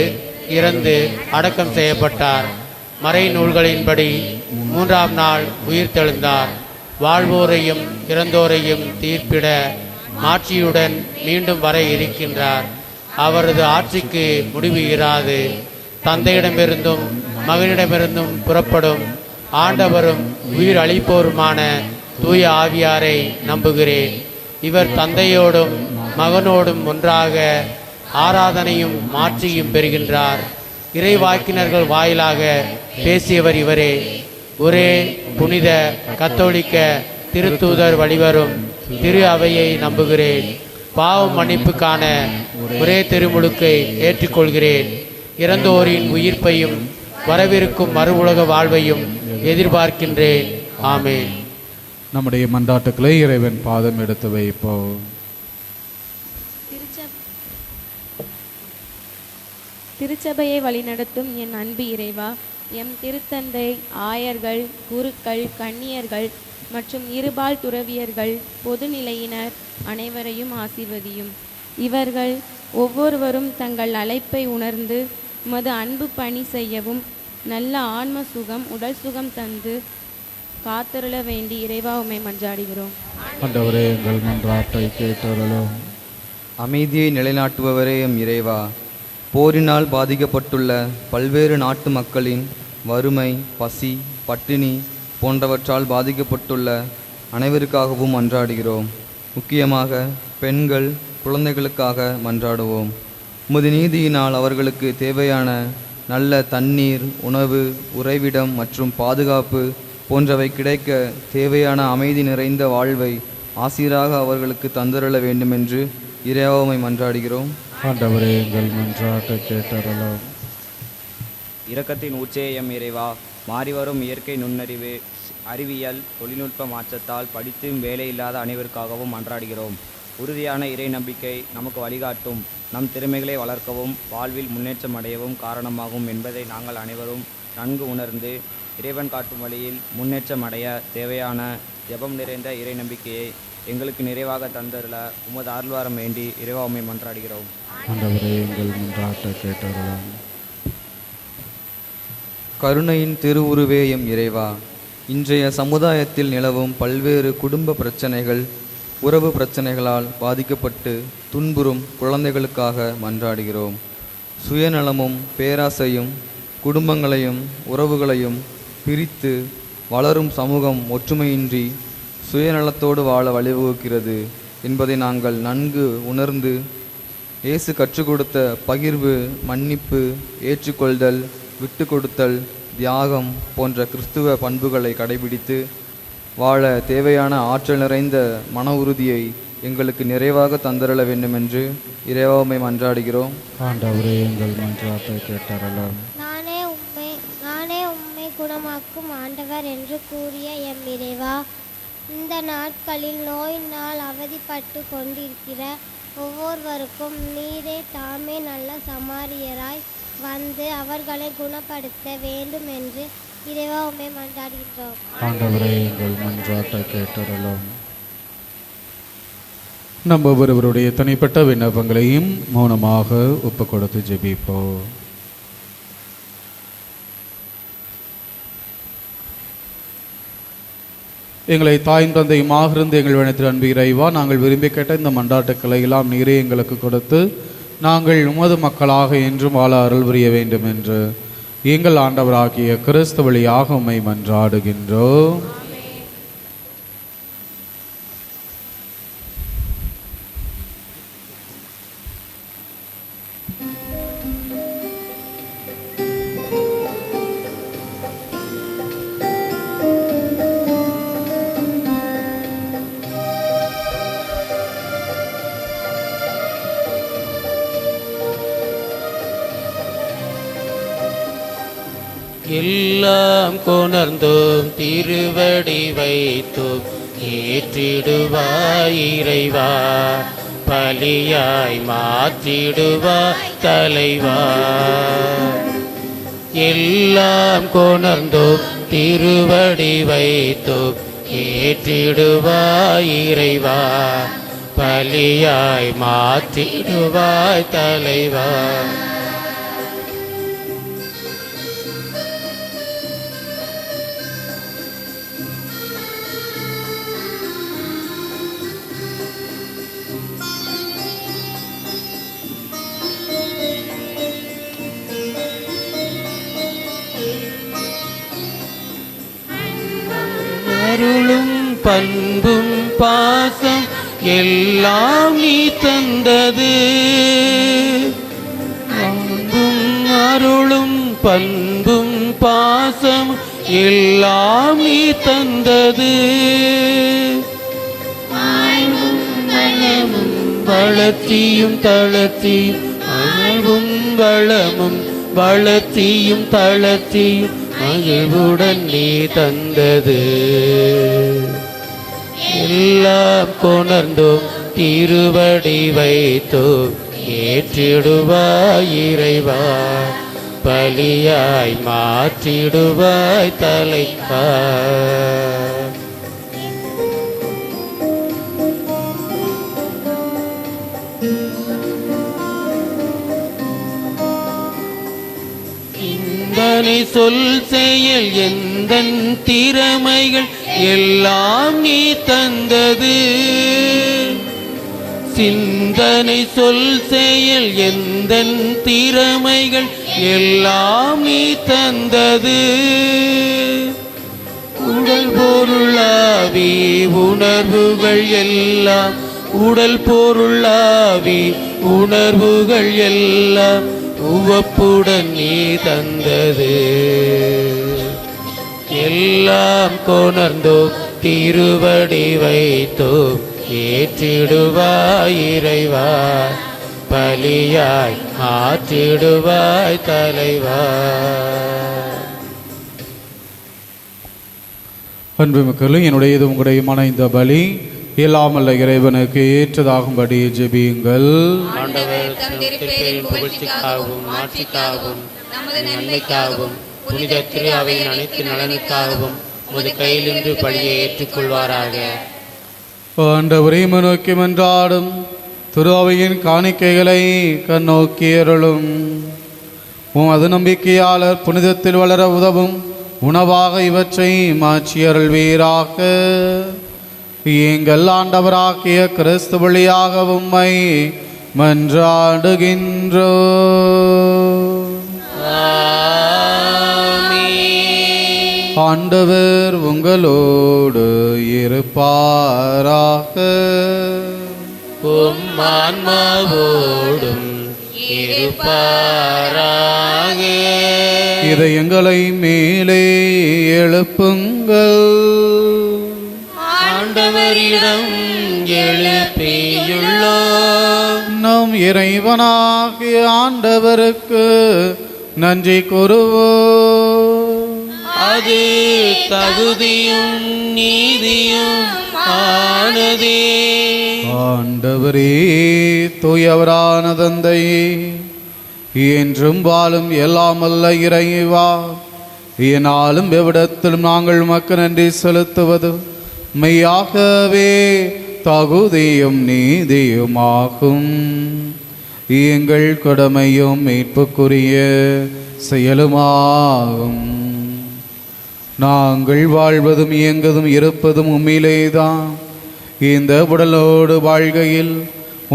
இறந்து அடக்கம் செய்யப்பட்டார். மறை நூல்களின்படி 3ஆம் நாள் உயிர்த்தெழுந்தார். வாழ்வோரையும் இறந்தோரையும் தீர்ப்பிட மாட்சியுடன் மீண்டும் வர இருக்கின்றார். அவரது ஆட்சிக்கு முடிவு இராது. தந்தையிடமிருந்தும் மகனிடமிருந்தும் புறப்படும் ஆண்டவரும் உயிர் அளிப்போருமான தூய ஆவியாரை நம்புகிறேன். இவர் தந்தையோடும் மகனோடும் ஒன்றாக ஆராதனையும் மாட்சியும் பெறுகின்றார். இறைவாக்கினர்கள் வாயிலாக பேசியவர் இவரே. ஒரே புனித கத்தோலிக்க திருத்தூதர் வழிவரும் திரு அவையை நம்புகிறேன். பாவ மன்னிப்புக்கான ஒரே திருமுழுக்கை ஏற்றுக்கொள்கிறேன். இறந்தோரின் உயிர்ப்பையும் வரவிருக்கும் மறு உலக வாழ்வையும் எதிர்பார்க்கின்றேன். ஆமென். நம்முடைய மன்றாட்டுக்களை இறைவன் பாதம் எடுத்து வைப்போம். திருச்சபையை வழிநடத்தும் என் அன்பு இறைவா, எம் திருத்தந்தை, ஆயர்கள், குருக்கள், கன்னியர்கள் மற்றும் இருபால் துறவியர்கள், பொதுநிலையினர் அனைவரையும் ஆசீர்வதியும். இவர்கள் ஒவ்வொருவரும் தங்கள் அழைப்பை உணர்ந்து உமது அன்பு பணி செய்யவும் நல்ல ஆன்ம சுகம், உடல் சுகம் தந்து காத்தருள வேண்டி இறைவா உம்மை மன்றாடுகிறோம். ஆண்டவரே, எங்கள் மன்றாட்டை கேட்டருளும். அமைதியை நிலைநாட்டுபவரே எம் இறைவா, போரினால் பாதிக்கப்பட்டுள்ள பல்வேறு நாட்டு மக்களின் வறுமை, பசி, பட்டினி போன்றவற்றால் பாதிக்கப்பட்டுள்ள அனைவருக்காகவும் மன்றாடுகிறோம். முக்கியமாக பெண்கள், குழந்தைகளுக்காக மன்றாடுவோம். உமது நீதியினால் அவர்களுக்கு தேவையான நல்ல தண்ணீர், உணவு, உறைவிடம் மற்றும் பாதுகாப்பு போன்றவை கிடைக்க தேவையான அமைதி நிறைந்த வாழ்வை ஆசீராக அவர்களுக்கு தந்தருள வேண்டுமென்று இறைவாமை மன்றாடுகிறோம். ஆண்டவரே, எங்கள் மன்றாட்டை கேட்டருளும். இரக்கத்தின் உச்சேயம் இறைவா, மாறிவரும் இயற்கை நுண்ணறிவு, அறிவியல், தொழில்நுட்ப மாற்றத்தால் படித்தும் வேலை இல்லாத அனைவருக்காகவும் மன்றாடுகிறோம். உறுதியான இறை நம்பிக்கை நமக்கு வழிகாட்டும், நம் திறமைகளை வளர்க்கவும் வாழ்வில் முன்னேற்றம் அடையவும் காரணமாகும் என்பதை நாங்கள் அனைவரும் நன்கு உணர்ந்து இறைவன் காட்டும் வழியில் முன்னேற்றம் அடைய தேவையான ஜெபம் நிறைந்த இறை நம்பிக்கையை எங்களுக்கு நிறைவாக தந்தருள உமது அருள்வாரம் வேண்டி இறைவாமை மன்றாடுகிறோம். ஆண்டவரே, எங்கள் மன்றாட்டை கேட்டருளும். கருணையின் திருவுருவே எம் இறைவா, இன்றைய சமுதாயத்தில் நிலவும் பல்வேறு குடும்ப பிரச்சனைகள், உறவு பிரச்சனைகளால் பாதிக்கப்பட்டு துன்புறும் குழந்தைகளுக்காக மன்றாடுகிறோம். சுயநலமும் பேராசையும் குடும்பங்களையும் உறவுகளையும் பிரித்து வளரும் சமூகம் ஒற்றுமையின்றி சுயநலத்தோடு வாழ வழிவகுக்கிறது என்பதை நாங்கள் நன்கு உணர்ந்து இயேசு கற்றுக் கொடுத்த பகிர்வு, மன்னிப்பு, ஏற்றுக்கொள்தல், விட்டு கொடுத்தல், தியாகம் போன்ற கிறிஸ்துவ பண்புகளை கடைபிடித்து வாழ தேவையான ஆற்றல் நிறைந்த மன உறுதியை எங்களுக்கு நிறைவாக தந்தருள வேண்டுமென்று இறைவாமை மன்றாடுகிறோம். ஆண்டவரே, எங்கள் மன்றாட்டை கேட்டருளும். நானே உம்மை குணமாக்கும் ஆண்டவர் என்று கூறிய எம் இறைவா, இந்த நாட்களில் நோயினால் அவதிப்பட்டு கொண்டிருக்கிற ஒவ்வொருவருக்கும் நீரே தாமே நல்ல சமாரியராய் வந்து அவர்களை குணப்படுத்த வேண்டும் என்று இறைவா உம்மை மன்றாடுகிறோம். ஆண்டவரே, எங்கள் மன்றாட்டை கேட்டருளும். நம் ஒவ்வொருவருடைய தனிப்பட்ட விண்ணப்பங்களையும் மௌனமாக ஒப்பு கொடுத்து ஜெபிப்போம். எங்களை தாயின் தந்தையுமாக இருந்து எங்கள் வினத்தில் அன்பு இறைவா, நாங்கள் விரும்பி கேட்ட இந்த மன்றாட்டுக்களை எல்லாம் நீரே எங்களுக்கு கொடுத்து நாங்கள் உமது மக்களாக என்றும் வாழ அருள் புரிய வேண்டும் என்று எங்கள் ஆண்டவராகிய கிறிஸ்து வழியாக உம்மை மன்றாடுகின்றோம். எல்லாம் கொணர்ந்தோம் திருவடி வைத்தோம் ஏற்றிடுவாய் இறைவா, பலியாய் மாற்றிடுவாய் தலைவா. எல்லாம் கொணர்ந்தோம் திருவடி வைத்தோம் ஏற்றிடுவாய் இறைவா, பலியாய் மாற்றிடுவாய் தலைவா. அருளும் பண்பும் பாசம் எல்லாம் நீ தந்தது, அன்பும் அருளும் பண்பும் பாசம் எல்லாம் நீ தந்தது. வளர்ச்சியும் தளர்ச்சியும் அழகும் வளமும் வளர்ச்சியும் தளர்ச்சியும் மகிழ்வுடன் நீ தந்தது எல்லாம் கொணர்ந்தோம் திருவடி வைத்தோம் ஏற்றிடுவாய் இறைவா பலியாய் மாற்றிடுவாய் தலைக்கா சிந்தனை சொல் செயல் எந்தன் திறமைகள் எல்லாம் நீ தந்தது சிந்தனை சொல் செயல் எந்தன் திறமைகள் எல்லாம் நீ தந்தது உடல் பொருளாவி உணர்வுகள் எல்லாம் உடல் பொருளாவி உணர்வுகள் எல்லாம் உவப்புடன் நீ தந்தது எல்லாம் கொணர்ந்தோம் திருவடி வைத்தோம் ஏற்றிடுவாய் இறைவா பலியாய் மாற்றிடுவாய் தலைவா. அன்புமிக்கலும் என்னுடையது உங்களுடையமான இந்த பலி இல்லாமல்ல இறைவனுக்கு ஏற்றதாகும்படி ஜெபியுங்கள். ஆண்டவர் தம் திருப்பெயரின் புகழ்ச்சிக்காகவும் மாட்சிக்காகவும் நமது நன்மைக்காகவும் புனித திரு அவையின் அனைத்து நலனுக்காகவும் உமது கையிலிருந்து பலியை ஏற்றுக்கொள்வாராக. ஆண்டவரே நோக்கி மன்றாடும் திரு அவையின் காணிக்கைகளை கண்ணோக்கியருளும். உமது நம்பிக்கையாளர் புனிதத்தில் வளர உதவும் உணவாக இவற்றை மாற்றியருள்வீராக. எங்கள் ஆண்டவராகிய கிறிஸ்து வழியாக உம்மை மன்றாடுகின்றோ. ஆண்டவர் உங்களோடு இருப்பாராக. உம் ஆன்மாவோடும் இருப்பாராக. இதயங்களை மேலே எழுப்புங்கள். ஆண்டவரிடம் எழுப்பியுள்ளோம். நம் இறைவனாகிய ஆண்டவருக்கு நன்றி கூறுவோம். அது தகுதியும் நீதியும் ஆனதே. ஆண்டவரே தூயவரான தந்தையே, என்றும் வாழும் எல்லாமல்ல இறைவா, என்னாலும் எவ்விடத்திலும் நாங்கள் உமக்கு நன்றி செலுத்துவது மெய்யாகவே தகுதியும் நீதியுமாகும். எங்கள் கடமையும் மீட்புக்குரிய செயலுமாகும். நாங்கள் வாழ்வதும் இயங்குவதும் இருப்பதும் உம்மிலேதான். இந்த உடலோடு வாழ்கையில்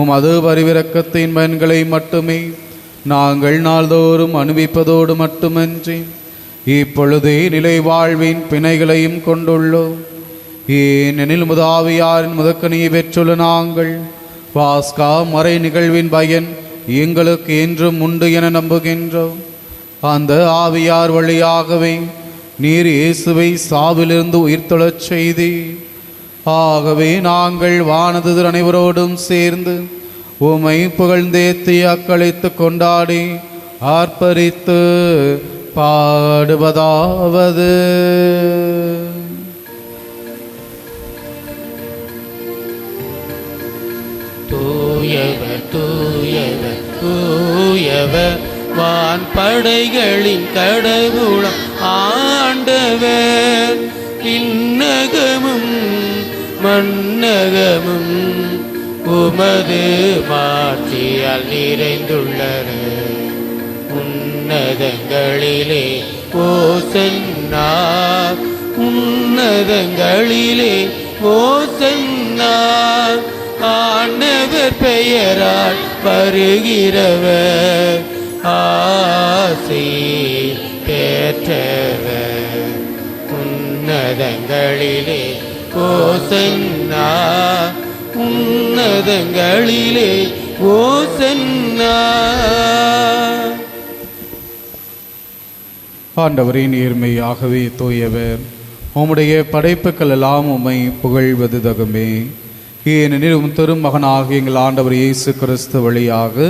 உமது பரிவிரக்கத்தின் பயன்களை மட்டுமே நாங்கள் நாள்தோறும் அனுபவிப்பதோடு மட்டுமன்றி இப்பொழுதே நிலை வாழ்வின் பிணைகளையும் கொண்டுள்ளோம். ஏனெனில் முதாவியாரின் முதக்கணியை பெற்றுள்ள நாங்கள் பாஸ்கா மறை நிகழ்வின் பயன் எங்களுக்கு என்றும் உண்டு என நம்புகின்றோம். அந்த ஆவியார் வழியாகவே நீர் இயேசுவை சாவிலிருந்து உயிர்த்தெழச் செய்தி. ஆகவே நாங்கள் வானதூதர் அனைவரோடும் சேர்ந்து உம்மை புகழ்ந்தேத்தி அக்களித்து கொண்டாடி ஆர்ப்பரித்து பாடுவதாவது. தூயவர் தூயவர் தூயவர் வான் படைகளின் கடவுளம் ஆண்டவர். விண்ணகமும் மண்ணகமும் உமது மாட்சியால் நிறைந்துள்ளன. உன்னதங்களிலே ஓசன்னா, உன்னதங்களிலே ஓசன்னா. ஆண்டவர் பெயரால் வருகிறவர் ஆசி பெற்றவர். உன்னதங்களிலே ஓசன்னா, உன்னதங்களிலே ஓசன்னா. ஆண்டவரின் நேர்மையாகவே தூயவர். உம்முடைய படைப்புகள் எல்லாம் உம்மை புகழ்வது தகுமே. ஏனெனில் உம் திருமகனாகிய எங்கள் ஆண்டவர் இயேசு கிறிஸ்து வழியாக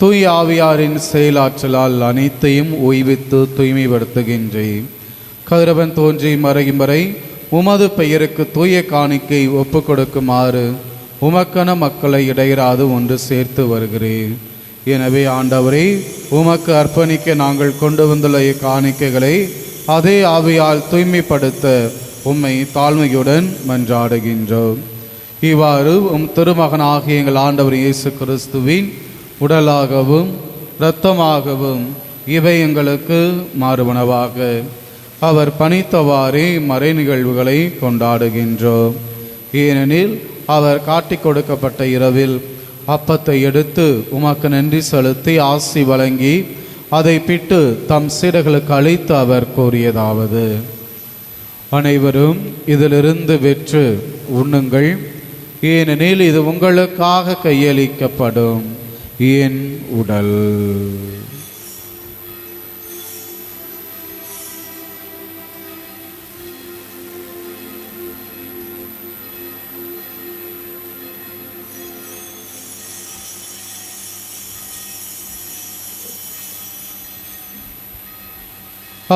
தூய ஆவியாரின் செயலாற்றலால் அனைத்தையும் ஓய்வித்து தூய்மைப்படுத்துகின்றேன். கதிரவன் தோன்றி மறையும் வரை உமது பெயருக்கு தூய காணிக்கை ஒப்பு கொடுக்குமாறு உமக்கன மக்களை இடையராது ஒன்று சேர்த்து வருகிறேன். எனவே ஆண்டவரே, உமக்கு அர்ப்பணிக்க நாங்கள் கொண்டு வந்துள்ள இக்காணிக்கைகளை அதே ஆவியால் தூய்மைப்படுத்த உம்மை தாழ்மையுடன் மன்றாடுகின்றோம். இவ்வாறு உம் திருமகனாகிய எங்கள் ஆண்டவர் இயேசு கிறிஸ்துவின் உடலாகவும் இரத்தமாகவும் இவை எங்களுக்கு மாறுவனவாக அவர் பணித்தவாறே மறை நிகழ்வுகளை கொண்டாடுகின்றோம். ஏனெனில் அவர் காட்டிக் கொடுக்கப்பட்ட இரவில் அப்பத்தை எடுத்து உமக்கு நன்றி செலுத்தி ஆசி வழங்கி அதை பிட்டு தம் சீடர்களுக்கு அளித்து அவர் கூறியதாவது: அனைவரும் இதிலிருந்து வெற்று உண்ணுங்கள், ஏனெனில் இது உங்களுக்காக கையளிக்கப்படும் என் உடல்.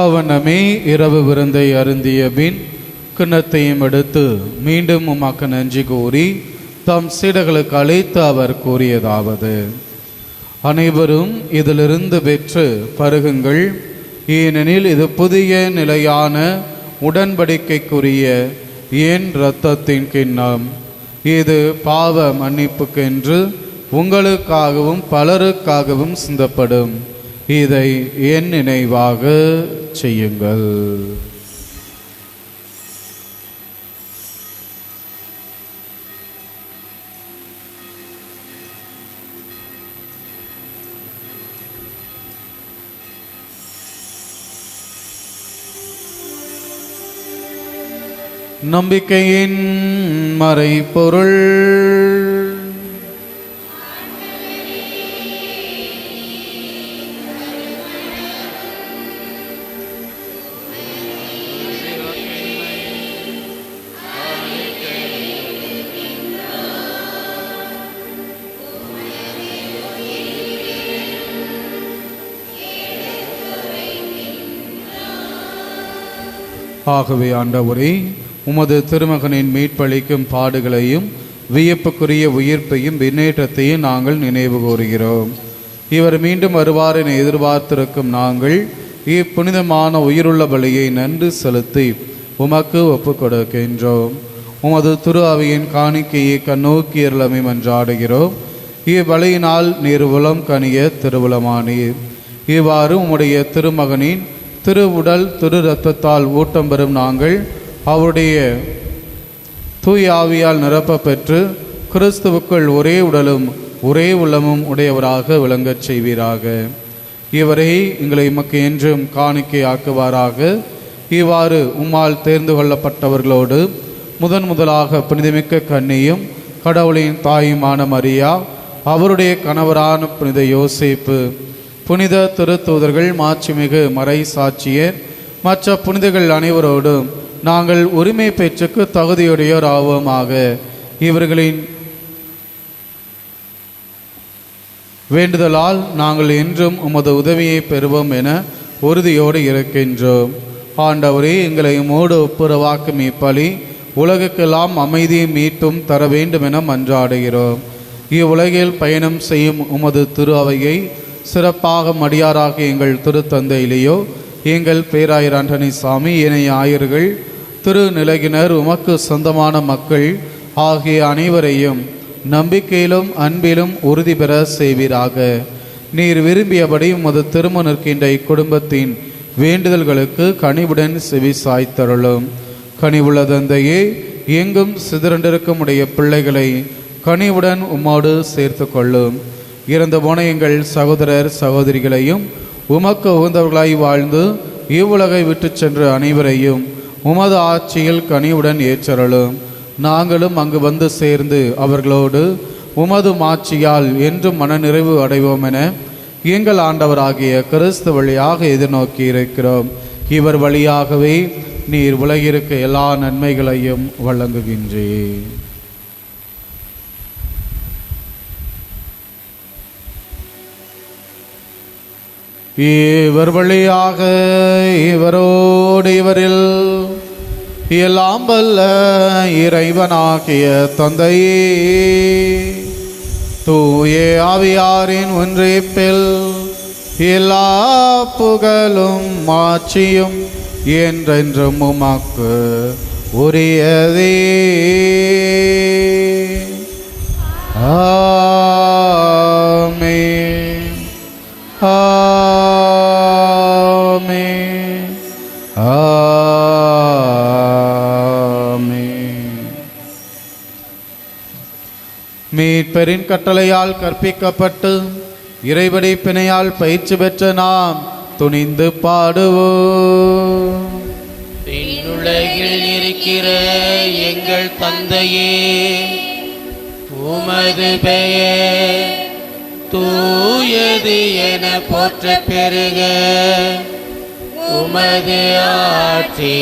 அவனமே இரவு விருந்தை அருந்திய பின் கிண்ணத்தையும் எடுத்து மீண்டும் உமக்கு நன்றி கூறி தம் சீடர்களுக்கு அழைத்து அவர் கூறியதாவது: அனைவரும் இதிலிருந்து பெற்று பருகுங்கள், ஏனெனில் இது புதிய நிலையான உடன்படிக்கைக்குரிய என் இரத்தத்தின் கிண்ணம். இது பாவ மன்னிப்புக்கென்று உங்களுக்காகவும் பலருக்காகவும் சிந்தப்படும். இதை என் நினைவாக செய்யுங்கள். நம்பிக்கையின் மறைபொருள். ஆகவே ஆண்டவரே, உமது திருமகனின் மீட்பளிக்கும் பாடுகளையும் வியப்புக்குரிய உயிர்ப்பையும் விண்ணேற்றத்தையும் நாங்கள் நினைவு கூறுகிறோம். இவர் மீண்டும் வருவார் என எதிர்பார்த்திருக்கும் நாங்கள் இப்புனிதமான உயிருள்ள பலியை நன்றி செலுத்தி உமக்கு ஒப்பு கொடுக்கின்றோம். உமது திரு அவையின் காணிக்கையை கண்ணோக்கி அருளமை மன்றாடுகிறோம். இவ்வழியினால் நீர் உளம் கனிய திருவுளமானீர். இவ்வாறு உம்முடைய திருமகனின் திரு உடல் திரு இரத்தத்தால் ஊட்டம் பெறும் நாங்கள் அவருடைய தூய ஆவியால் நிரப்ப பெற்று கிறிஸ்துவுக்குள் ஒரே உடலும் ஒரே உள்ளமும் உடையவராக விளங்கச் செய்வீராக. இவரை எங்களை எமக்கு என்றும் காணிக்கை ஆக்குவாராக. இவ்வாறு உம்மால் தேர்ந்து கொள்ளப்பட்டவர்களோடு முதலாக புனிதமிக்க கன்னியும் கடவுளின் தாயுமான மரியா, அவருடைய கணவரான புனித யோசேப்பு, புனித திருத்தூதர்கள், மாட்சிமிகு மறை சாட்சியர், மற்ற புனிதர்கள் அனைவரோடும் நாங்கள் உரிமை பேச்சுக்கு தகுதியுடையோர் ஆவோமாக. இவர்களின் வேண்டுதலால் நாங்கள் என்றும் உமது உதவியை பெறுவோம் என உறுதியோடு இருக்கின்றோம். ஆண்டவரே, எங்களை உம்மோடு ஒப்புரவாக்கும் இப்பலி உலகுக்கெல்லாம் அமைதியை மீட்டும் தர வேண்டும் என மன்றாடுகிறோம். இவ்வுலகில் பயணம் செய்யும் உமது திரு அவையை சிறப்பாக மடியாராக எங்கள் திருத்தந்தையிலேயோ எங்கள் பேராயர் ஆண்டனி சாமி, இணைய ஆயர்கள், திருநிலகினர், உமக்கு சொந்தமான மக்கள் ஆகிய அனைவரையும் நம்பிக்கையிலும் அன்பிலும் உறுதி பெற செய்வீராக. நீர் விரும்பியபடி உமது திரும்ப நிற்கின்ற இக்குடும்பத்தின் வேண்டுதல்களுக்கு கனிவுடன் செவி சாய்த்தருளும். கனிவுள்ள தந்தையே, எங்கும் சிதறண்டிருக்கும் உடைய பிள்ளைகளை கனிவுடன் உம்மோடு சேர்த்து கொள்ளும். இறந்து போன எங்கள் சகோதரர் சகோதரிகளையும் உமக்கு உகந்தவர்களாய் வாழ்ந்து இவ்வுலகை விட்டு சென்ற அனைவரையும் உமது ஆட்சியில் கனிவுடன் ஏற்றருளும். நாங்களும் அங்கு வந்து சேர்ந்து அவர்களோடு உமது மாட்சியால் என்றும் மனநிறைவு அடைவோம் என எங்கள் ஆண்டவராகிய கிறிஸ்து வழியாக எதிர்நோக்கி இருக்கிறோம். இவர் வழியாகவே நீர் உலகிற்கு எல்லா நன்மைகளையும் வழங்குகின்றீர். இவர் வழியாக இவரோடு இவரில் எல்லாம் வல்ல இறைவனாகிய தந்தையே, தூய ஆவியாரின் ஒன்றிப்பில் எல்லா புகழும் மாட்சியும் என்றென்றும் உமக்கு உரியதே. ஆமென். ஆமென். ஆமென். மீட்பரின் கட்டளையால் கற்பிக்கப்பட்டு இறைவடி பிணையால் பயிற்சி பெற்ற நாம் துணிந்து பாடுவோம். விண்ணுலகில் இருக்கிற எங்கள் தந்தையே, உமது பெயர் தூயது என போற்ற பெருக, உமது ஆட்சி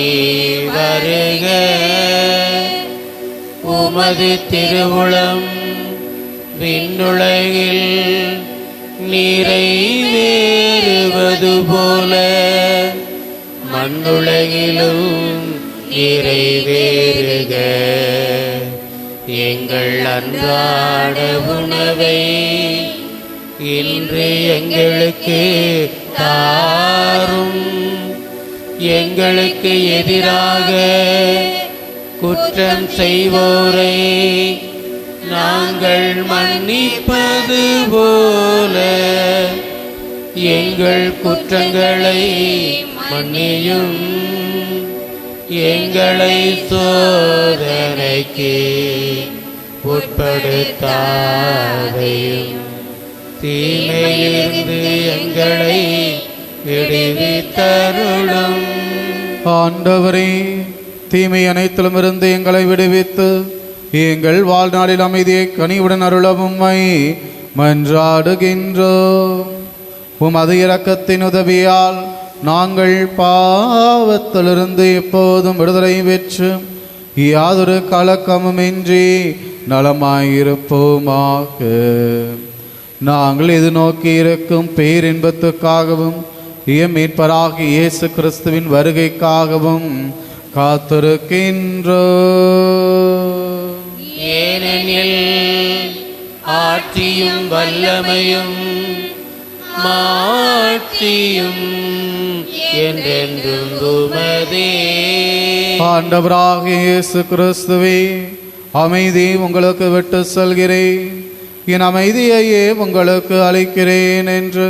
வருக, உமது திருவுளம் விண்ணுலகில் நிறைவேறுவது போல மண்ணுலகிலும் நிறைவேறுக. எங்கள் அன்றாட உணவை இன்று எங்களுக்கு தாரும். எங்களுக்கு எதிராக குற்றம் செய்வோரை நாங்கள் மன்னிப்பது போல எங்கள் குற்றங்களை மன்னியும். எங்களை சோதனைக்கு உட்படுத்தாதையும், தீமையிலிருந்து எங்களை விடுவித்தருளும். ஆண்டவரே, தீமை அனைத்திலும் இருந்து எங்களை விடுவித்து எங்கள் வாழ்நாளில் அமைதியை கனிவுடன் அருளவும்மை மன்றாடுகின்றோம். உமது இரக்கத்தின் உதவியால் நாங்கள் பாவத்திலிருந்து எப்போதும் விடுதலை பெற்று யாதொரு கலக்கமுமின்றி நலமாயிருப்போமாக. நாங்கள் இது நோக்கி இருக்கும் பேரின்பத்துக்காகவும் மீட்பராகிய இயேசு கிறிஸ்துவின் வருகைக்காகவும் காத்திருக்கின்றோம். ஏனெனில் ஆட்சியும் வல்லமையும் மாட்சியும் என்றென்றும் உமதே. ஆண்டவராகிய இயேசு கிறிஸ்துவே, அமைதி உங்களுக்கு விட்டு செல்கிறேன், என் அமைதியையே உங்களுக்கு அளிக்கிறேன் என்று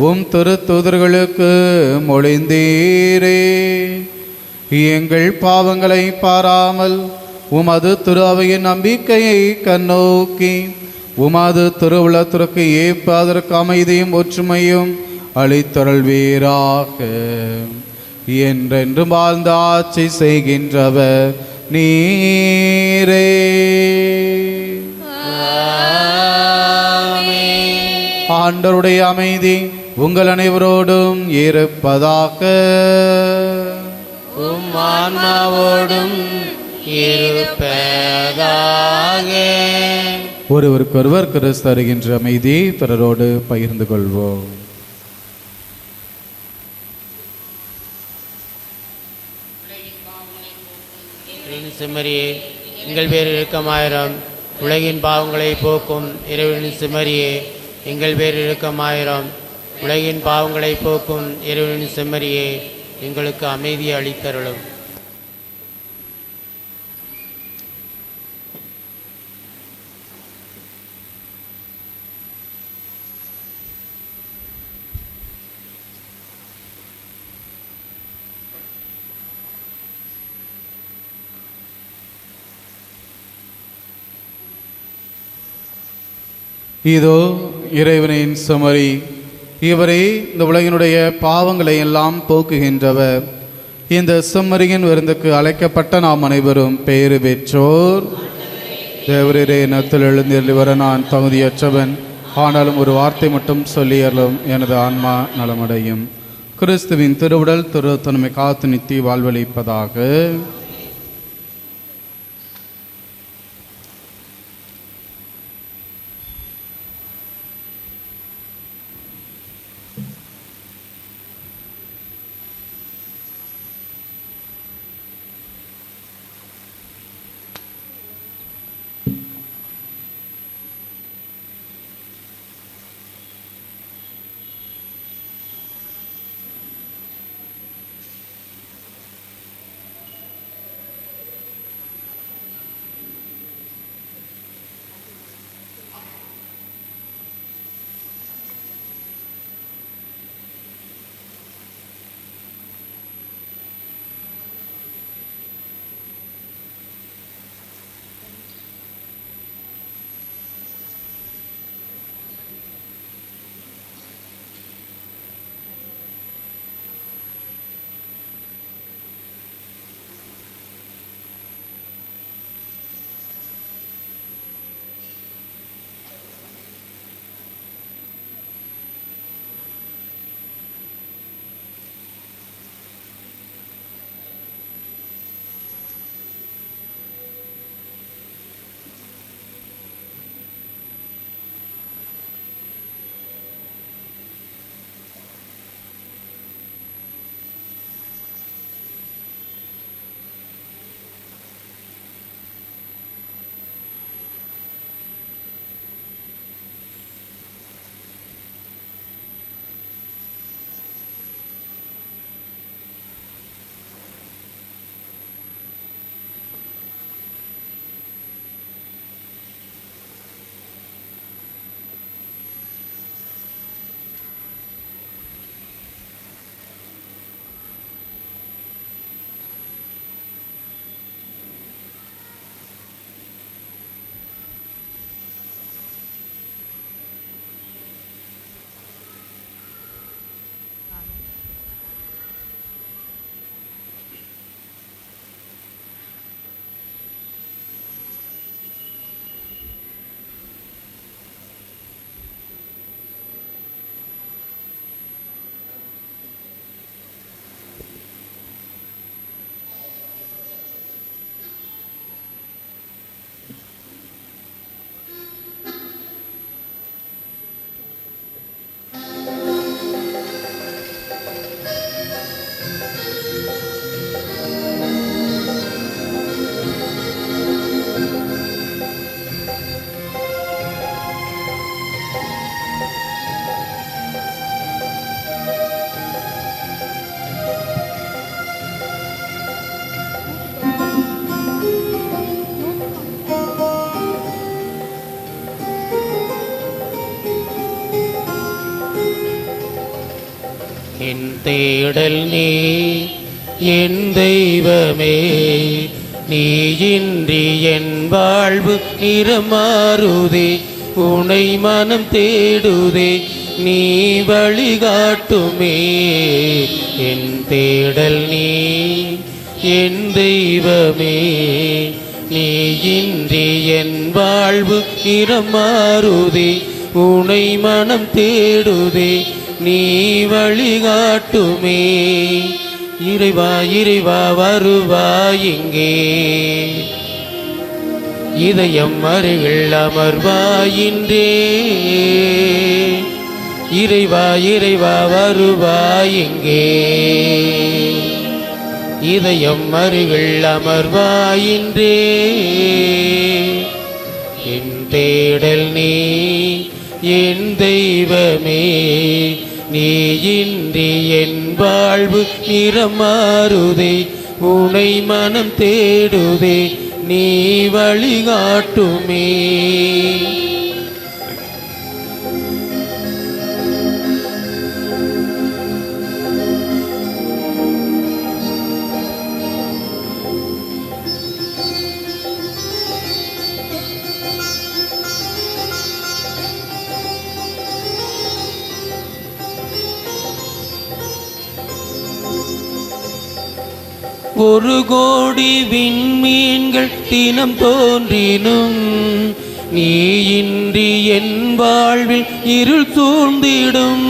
உம் திருத்தூதர்களுக்கு மொழிந்தீரே. எங்கள் பாவங்களை பாராமல் உமது திரு அவையின் நம்பிக்கையை கண்ணோக்கி உமது திருவுளத்திற்கு ஏற்ப அதற்கு அமைதியும் ஒற்றுமையும் அளித்தருள்வீராக. என்றென்றும் வாழ்ந்து ஆட்சி செய்கின்றவர் நீரே. ஆண்டவருடைய அமைதி உங்கள் அனைவரோடும் இருப்பதாக. உம் ஆன்மாவோடும் இருப்பதாக. ஒருவருக்கொருவர் கிறிஸ்து தருகின்ற அமைதி பிறரோடு பகிர்ந்து கொள்வோம். சிம்மரியே, எங்கள் பேர் இரக்கமாயிரம். உலகின் பாவங்களை போக்கும் இறைவனின் சிம்மரியே, எங்கள் பேர் இரக்கமாயிரம். உலகின் பாவங்களை போக்கும் இறைவனின் செம்மறியே, எங்களுக்கு அமைதியை அளித்தருளும். இதோ இறைவனின் செம்மறி, இவரே இந்த உலகினுடைய பாவங்களை எல்லாம் போக்குகின்றவர். இந்த செம்மறியின் விருந்துக்கு அழைக்கப்பட்ட நாம் அனைவரும் பேறு பெற்றோர். தேவரே, நத்தில் எழுந்தேறி வர நான் தகுதியற்றவன், ஆனாலும் ஒரு வார்த்தை மட்டும் சொல்லியறலும் எனது ஆன்மா நலமடையும். கிறிஸ்துவின் திருவுடல் திரு தன்மை காத்து நித்தி வாழ்வளிப்பதாக. என் தேடல் நீ என் தெய்வமே, நீ இன்றி என் வாழ்வு நிறமாறுதே, உனை மனம் தேடுதே, நீ வழிகாட்டுமே. என் தேடல் நீ என் தெய்வமே, நீ இன்றி என் வாழ்வு நிறமாறுதே, உனை மனம் தேடுதே, நீ வழிகாட்டுமே. இறைவா இறைவா வருவாய் இங்கே, இதயம் அருகில் அமர்வாயின்றே. இறைவா இறைவா வருவாய் இங்கே, இதயம் அருகில் அமர்வாயின்றே. என் தேடல் நீ என் தெய்வமே, நீ இன்றி என் வாழ்வு நிறமாறுதே, உனை மனம் தேடுதே, நீ வழிகாட்டுமே. ஒரு கோடி விண்மீன்கள் தினம் தோன்றினும், நீ இன்றி என் வாழ்வில் இருள் சூழ்ந்திடும்.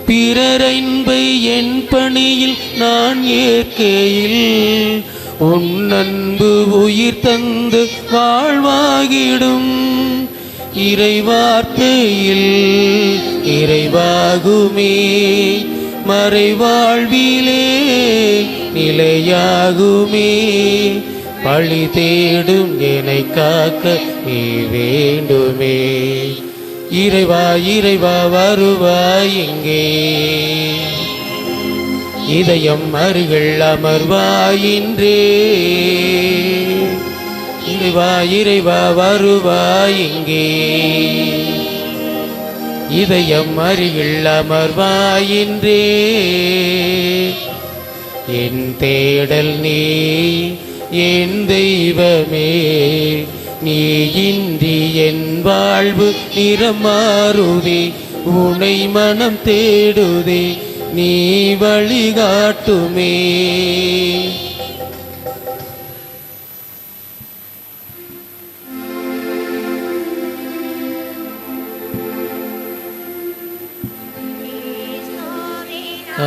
பிறர் அன்பை என் பணியில் நான் ஏற்கையில், உன் அன்பு உயிர் தந்து வாழ்வாகிடும். இறைவார்த்தையில் இறைவாகுமே, மறைவாழ்விலே நிலையாகுமே. பழி தேடும் என்னை காக்க நீ வேண்டுமே. இறைவா இறைவா வருவாய் இங்கே, இதயம் அருகில் அமர்வாயின்றே. இறைவா இறைவா வருவாய் இங்கே, இதயம் அருகில் அமர்வாயின்றே. என் தேடல் நீ என் தெய்வமே, நீ இன்றி என் வாழ்வு நிறமாறுதே, உனை மனம் தேடுதே, நீ வழிகாட்டுமே.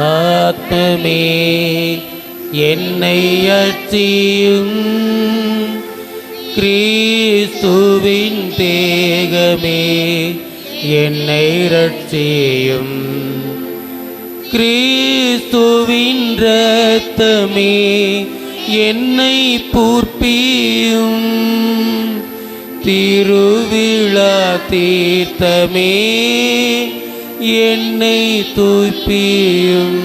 ஆத்மமே என்னை அச்சியும், கிறிஸ்துவின் தேகமே என்னை ரட்சியும். கிறிஸ்துவின் இரத்தமே என்னை பூர்ப்பியும். திருவிழா தீர்த்தமே என்னை தூய்ப்பியும்.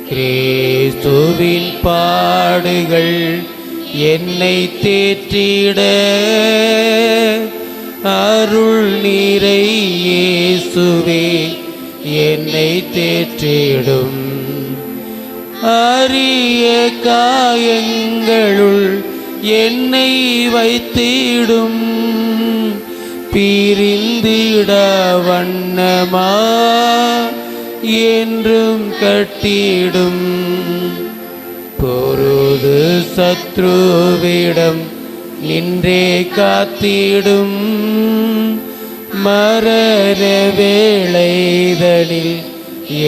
கிறிஸ்துவின் பாடுகள் என்னை தேற்றிட, அருள் நிறை இயேசுவே என்னை தேற்றிடும். அரிய காயங்களுள் என்னை வைத்திடும். பிரிந்திட வண்ணமா என்றும் கட்டிடும். பொருது சத்ருவிடம் நின்றே காத்திடும். மரண வேளைதனில்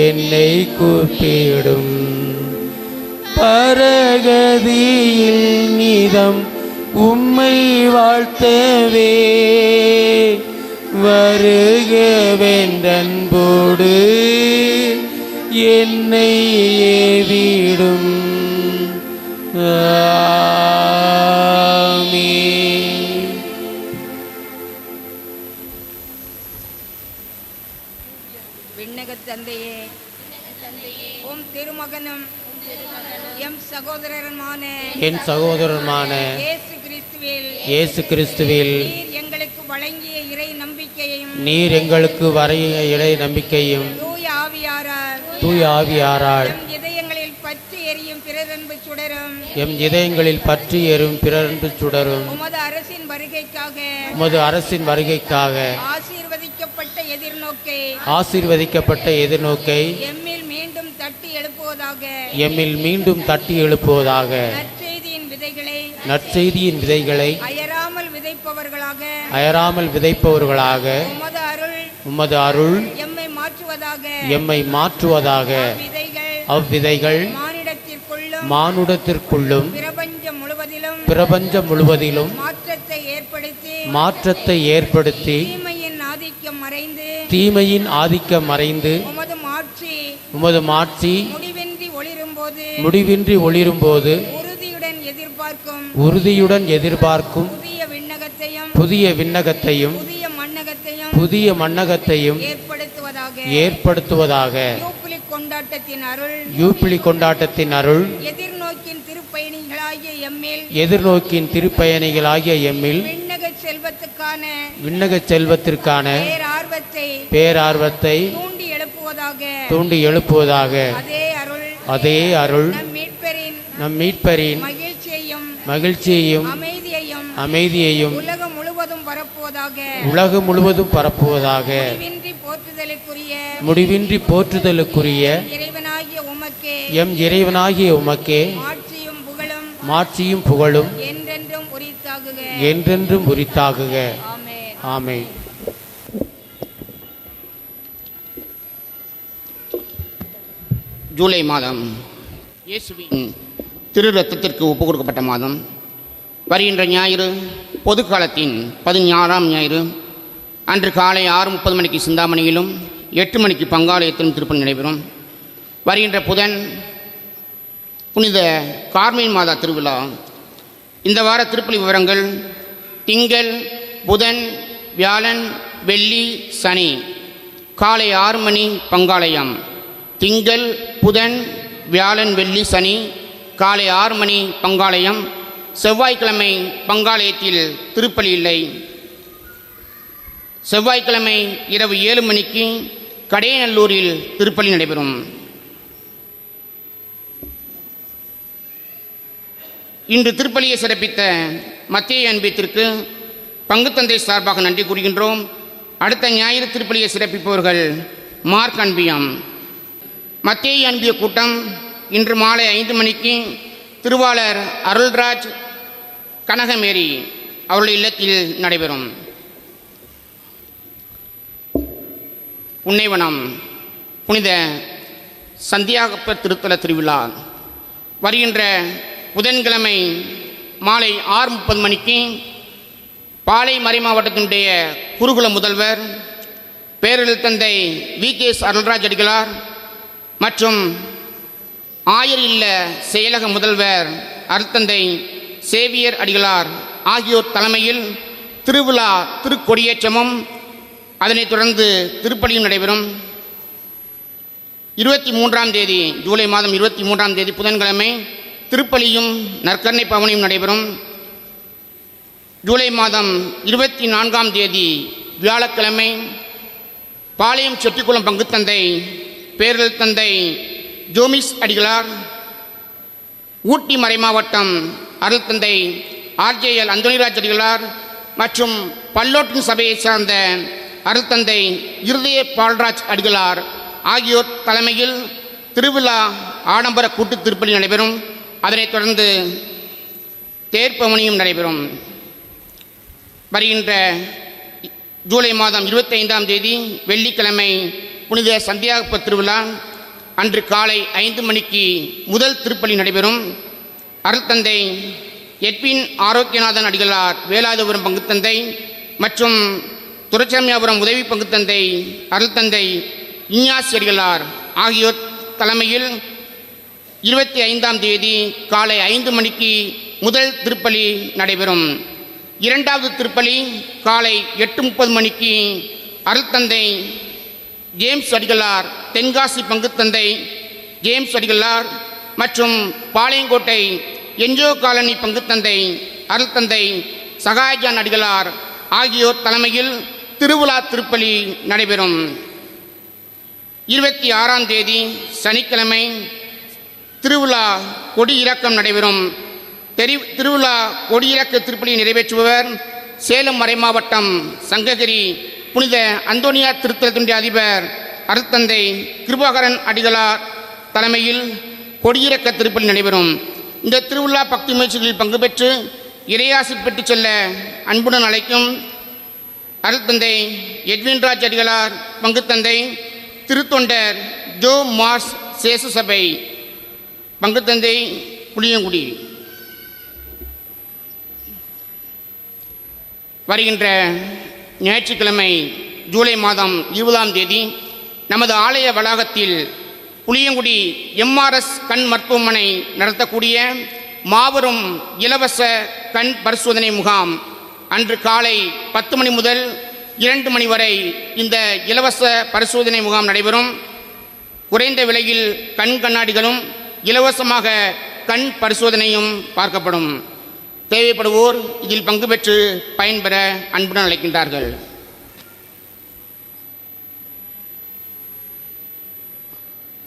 என்னை கூப்பிடும். பரகதியில் நீதம் உம்மை வாழ்த்தவே, வருகவென்றன்போடு என்னை ஏவிடும். ஆமென். விண்ணகத் தந்தையே, உம் திருமகனும் எம் சகோதரருமான என் சகோதரருமான இயேசு கிறிஸ்துவில் நீர் எங்களுக்கு வழங்கிய இறை நம்பிக்கையும் நீர் எங்களுக்கு வரைய இறை நம்பிக்கையும் தூய ஆவியாரால் தூய ஆவியாரால் எம் இதயங்களில் பற்றி எரியும் பிறரன்பு சுடரும் எம் இதயங்களில் பற்றி எறும் பிறரன்பு சுடரும் உமது அரசின் வருகைக்காக உமது அரசின் வருகைக்காக ஆசீர்வதிக்கப்பட்ட எதிர்நோக்கை ஆசீர்வதிக்கப்பட்ட எதிர்நோக்கை எம்மில் மீண்டும் தட்டி எழுப்புவதாக எம்மில் மீண்டும் தட்டி எழுப்புவதாக நற்செய்தியின் விதைகளை நற்செய்தியின் விதைகளை அயராமல் விதைப்பவர்களாக அயராமல் விதைப்பவர்களாக உமது அருள் எம்மை மாற்றுவதாக எம்மை மாற்றுவதாக அவ்விதைகள் மானுடத்திற்குள்ளும் பிரபஞ்சம் முழுவதிலும் மாற்றத்தை ஏற்படுத்தி தீமையின் ஆதிக்கம் மறைந்து உமது மாட்சி முடிவின்றி ஒளிரும்போது உறுதியுடன் எதிர்பார்க்கும் புதிய விண்ணகத்தையும் புதிய மண்ணகத்தையும் ஏற்படுத்துவதாக யூப்பிலி கொண்டாட்டத்தின் அருள் எதிர்நோக்கின் திருப்பயணிகளாகிய எம்மில் விண்ணக செல்வத்திற்கான பேரார்வத்தை தூண்டி எழுப்புவதாக அதே அருள் நம் மீட்பரின் மகிழ்ச்சியையும் அமைதியையும் உலகம் முழுவதும் பரப்புவதாக முடிவின்றி போற்றுதலுக்குரிய எம் இறைவனாகிய உமக்கே மாட்சியும் புகழும் என்றென்றும் உரித்தாகுக. ஆமென். ஜூலை மாதம் இயேசுவின் திரு ரத்தத்திற்கு ஒப்பு கொடுக்கப்பட்ட மாதம். வருகின்ற ஞாயிறு பொது காலத்தின் 16ஆம் ஞாயிறு அன்று காலை 6:30 மணிக்கு சிந்தாமணியிலும் 8 மணிக்கு பங்காலயத்திலும் திருப்பணி நடைபெறும். வருகின்ற புதன் புனித கார்மேல் மாதா திருவிழா. இந்த வார திருப்பலி விவரங்கள்: திங்கள், புதன், வியாழன், வெள்ளி, சனி காலை 6 மணி பங்காலயம். திங்கள், புதன், வியாழன், வெள்ளி, சனி காலை 6 மணி பங்காலயம். செவ்வாய்க்கிழமை பங்காலயத்தில் திருப்பலி இல்லை. செவ்வாய்க்கிழமை இரவு 7 மணிக்கு கடையநல்லூரில் திருப்பலி நடைபெறும். இன்று திருப்பலியை சிறப்பித்த மத்தேயு அன்பியத்திற்கு பங்குத்தந்தை சார்பாக நன்றி கூறுகின்றோம். அடுத்த ஞாயிறு திருப்பலியை சிறப்பிப்பவர்கள் மார்க் அன்பியம். மத்தேயு அன்பிய கூட்டம் இன்று மாலை 5 மணிக்கு திருவாளர் அருள்ராஜ் கனகமேரி அவருடைய இல்லத்தில் நடைபெறும். புன்னைவனம் புனித சந்தியாகப்பர் திருத்தல திருவிழா வருகின்ற புதன்கிழமை மாலை 6:30 மணிக்கு பாளை மறை மாவட்டத்தினுடைய குருகுல முதல்வர் பேரறிஞர் தந்தை வி.கே.எஸ். அருள்ராஜ் அடிகளார் மற்றும் ஆயர் இல்ல செயலக முதல்வர் அருட்தந்தை சேவியர் அடிகளார் ஆகியோர் தலைமையில் திருவிழா திருக்கொடியேற்றமும் அதனைத் தொடர்ந்து திருப்பலியும் நடைபெறும். 23ஆம் தேதி ஜூலை மாதம் 23ஆம் தேதி புதன்கிழமை திருப்பலியும் நற்கருணை பவனியும் நடைபெறும். ஜூலை மாதம் 24ஆம் தேதி வியாழக்கிழமை பாளையம் செட்டிக்குளம் பங்குத்தந்தை பேரறிஞர் தந்தை ஜோமிஸ் அடிகளார், ஊட்டி மறைமாவட்டம் அருள் தந்தை ஆர்ஜேஎல் அந்தோனிராஜ் அடிகளார் மற்றும் பல்லோட்டின் சபையை சார்ந்த அருள் தந்தை இருதய பால்ராஜ் அடிகளார் ஆகியோர் தலைமையில் திருவிழா ஆடம்பர கூட்டு திருப்பலி நடைபெறும். அதனைத் தொடர்ந்து தேர்ப்பவனியும் நடைபெறும். வருகின்ற ஜூலை மாதம் 25ஆம் தேதி வெள்ளிக்கிழமை புனித சந்தியாகப்பர் திருவிழா. அன்று காலை 5 மணிக்கு முதல் திருப்பலி நடைபெறும். அருட்தந்தை எட்வின் ஆரோக்கியநாதன் அடிகளார் வேலாயுதபுரம் பங்குத்தந்தை மற்றும் துரைசாமியாபுரம் உதவி பங்குத்தந்தை அருட்தந்தை இஞ்ஞாசி அடிகளார் ஆகியோர் தலைமையில் 25ஆம் தேதி காலை 5 மணிக்கு முதல் திருப்பலி நடைபெறும். இரண்டாவது திருப்பலி காலை 8:30 மணிக்கு அருட்தந்தை ஜேம்ஸ் அடிகளார், தென்காசி பங்குத்தந்தை ஜேம்ஸ் அடிகளார் மற்றும் பாளையங்கோட்டை என்ஜோ காலனி பங்குத்தந்தை அருட்தந்தை சகாயஜான் அடிகளார் ஆகியோர் தலைமையில் திருவிழா திருப்பலி நடைபெறும். 26ஆம் தேதி சனிக்கிழமை திருவிழா கொடியிறக்கம் நடைபெறும். திருவிழா கொடியிறக்க திருப்பலி நிறைவேற்றுபவர் சேலம் மறைமாவட்டம் சங்ககிரி புனித அந்தோனியா திருத்தலத்தினுடைய அதிபர் அருட்தந்தை கிருபாகரன் அடிகளார் தலைமையில் கொடியிறக்க திருப்பலி நடைபெறும். இந்த திருவிழா பக்தி முயற்சிகளில் பங்கு பெற்று இறையாசி பெற்று செல்ல அன்புடன் அழைக்கும் அருட்தந்தை எட்வின்ராஜ் அடிகளார் பங்குத்தந்தை, திருத்தொண்டர் ஜோ மார்ஸ் சேசு சபை பங்குத்தந்தை, புளியங்குடி. வருகின்ற ஞாயிற்றுக்கிழமை ஜூலை மாதம் 20ஆம் தேதி நமது ஆலய வளாகத்தில் புளியங்குடி எம்ஆர்எஸ் கண் மருத்துவமனை நடத்தக்கூடிய மாபெரும் இலவச கண் பரிசோதனை முகாம் அன்று காலை 10 மணி முதல் 2 மணி வரை இந்த இலவச பரிசோதனை முகாம் நடைபெறும். குறைந்த விலையில் கண் கண்ணாடிகளும் இலவசமாக கண் பரிசோதனையும் பார்க்கப்படும். தேவைப்படுவோர் இதில் பங்கு பெற்று பயன்பெற அன்புடன் அழைக்கின்றார்கள்.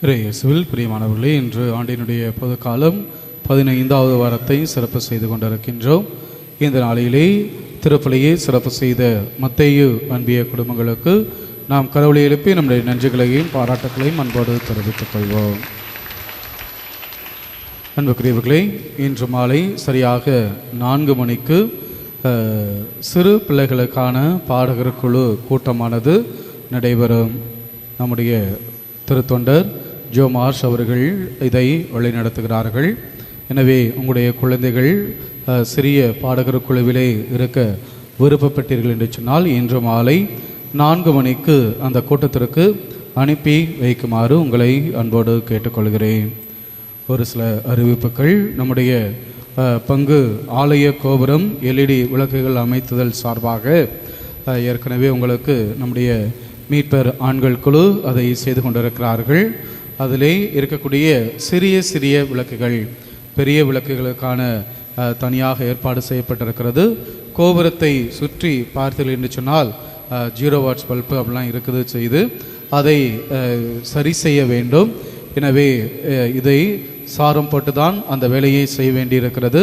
இயேசுவில் பிரியமானவர்களே, இன்று ஆண்டினுடைய பொது காலம் 15வது வாரத்தை சிறப்பு செய்து கொண்டிருக்கின்றோம். இந்த நாளிலே திருப்பலியை சிறப்பு செய்த மத்தேயு அன்பிய குடும்பங்களுக்கு நாம் கரவொலி எழுப்பி நம்முடைய நன்றிகளையும் பாராட்டுகளையும் அன்போடு தெரிவித்துக் கொள்வோம். அன்புக்குரியவர்களே, இன்று மாலை சரியாக 4 மணிக்கு சிறு பிள்ளைகளுக்கான பாடகர் குழு கூட்டமானது நடைபெறும். நம்முடைய திருத்தொண்டர் ஜோ மார்ஷ் அவர்கள் இதை வழிநடத்துகிறார்கள். எனவே உங்களுடைய குழந்தைகள் சிறிய பாடகர் குழுவிலே இருக்க விருப்பப்பட்டீர்கள் என்று சொன்னால் இன்று மாலை 4 மணிக்கு அந்த கூட்டத்திற்கு அனுப்பி வைக்குமாறு உங்களை அன்போடு கேட்டுக்கொள்கிறேன். ஒரு சில அறிவிப்புகள். நம்முடைய பங்கு ஆலய கோபுரம் LED விளக்குகள் அமைத்துதல் சார்பாக ஏற்கனவே உங்களுக்கு நம்முடைய மீட்பர் ஆண்கள் குழு அதை செய்து கொண்டிருக்கிறார்கள். அதிலே இருக்கக்கூடிய சிறிய சிறிய விளக்குகள் பெரிய விளக்குகளுக்கான தனியாக ஏற்பாடு செய்யப்பட்டிருக்கிறது. கோபுரத்தை சுற்றி பார்த்தீர்கள் என்று சொன்னால் 0 வாட்ஸ் பல்பு அப்படிலாம் இருக்குது செய்து அதை சரி செய்ய வேண்டும். எனவே இதை சாரம் போட்டு தான் அந்த வேலையை செய்ய வேண்டியிருக்கிறது.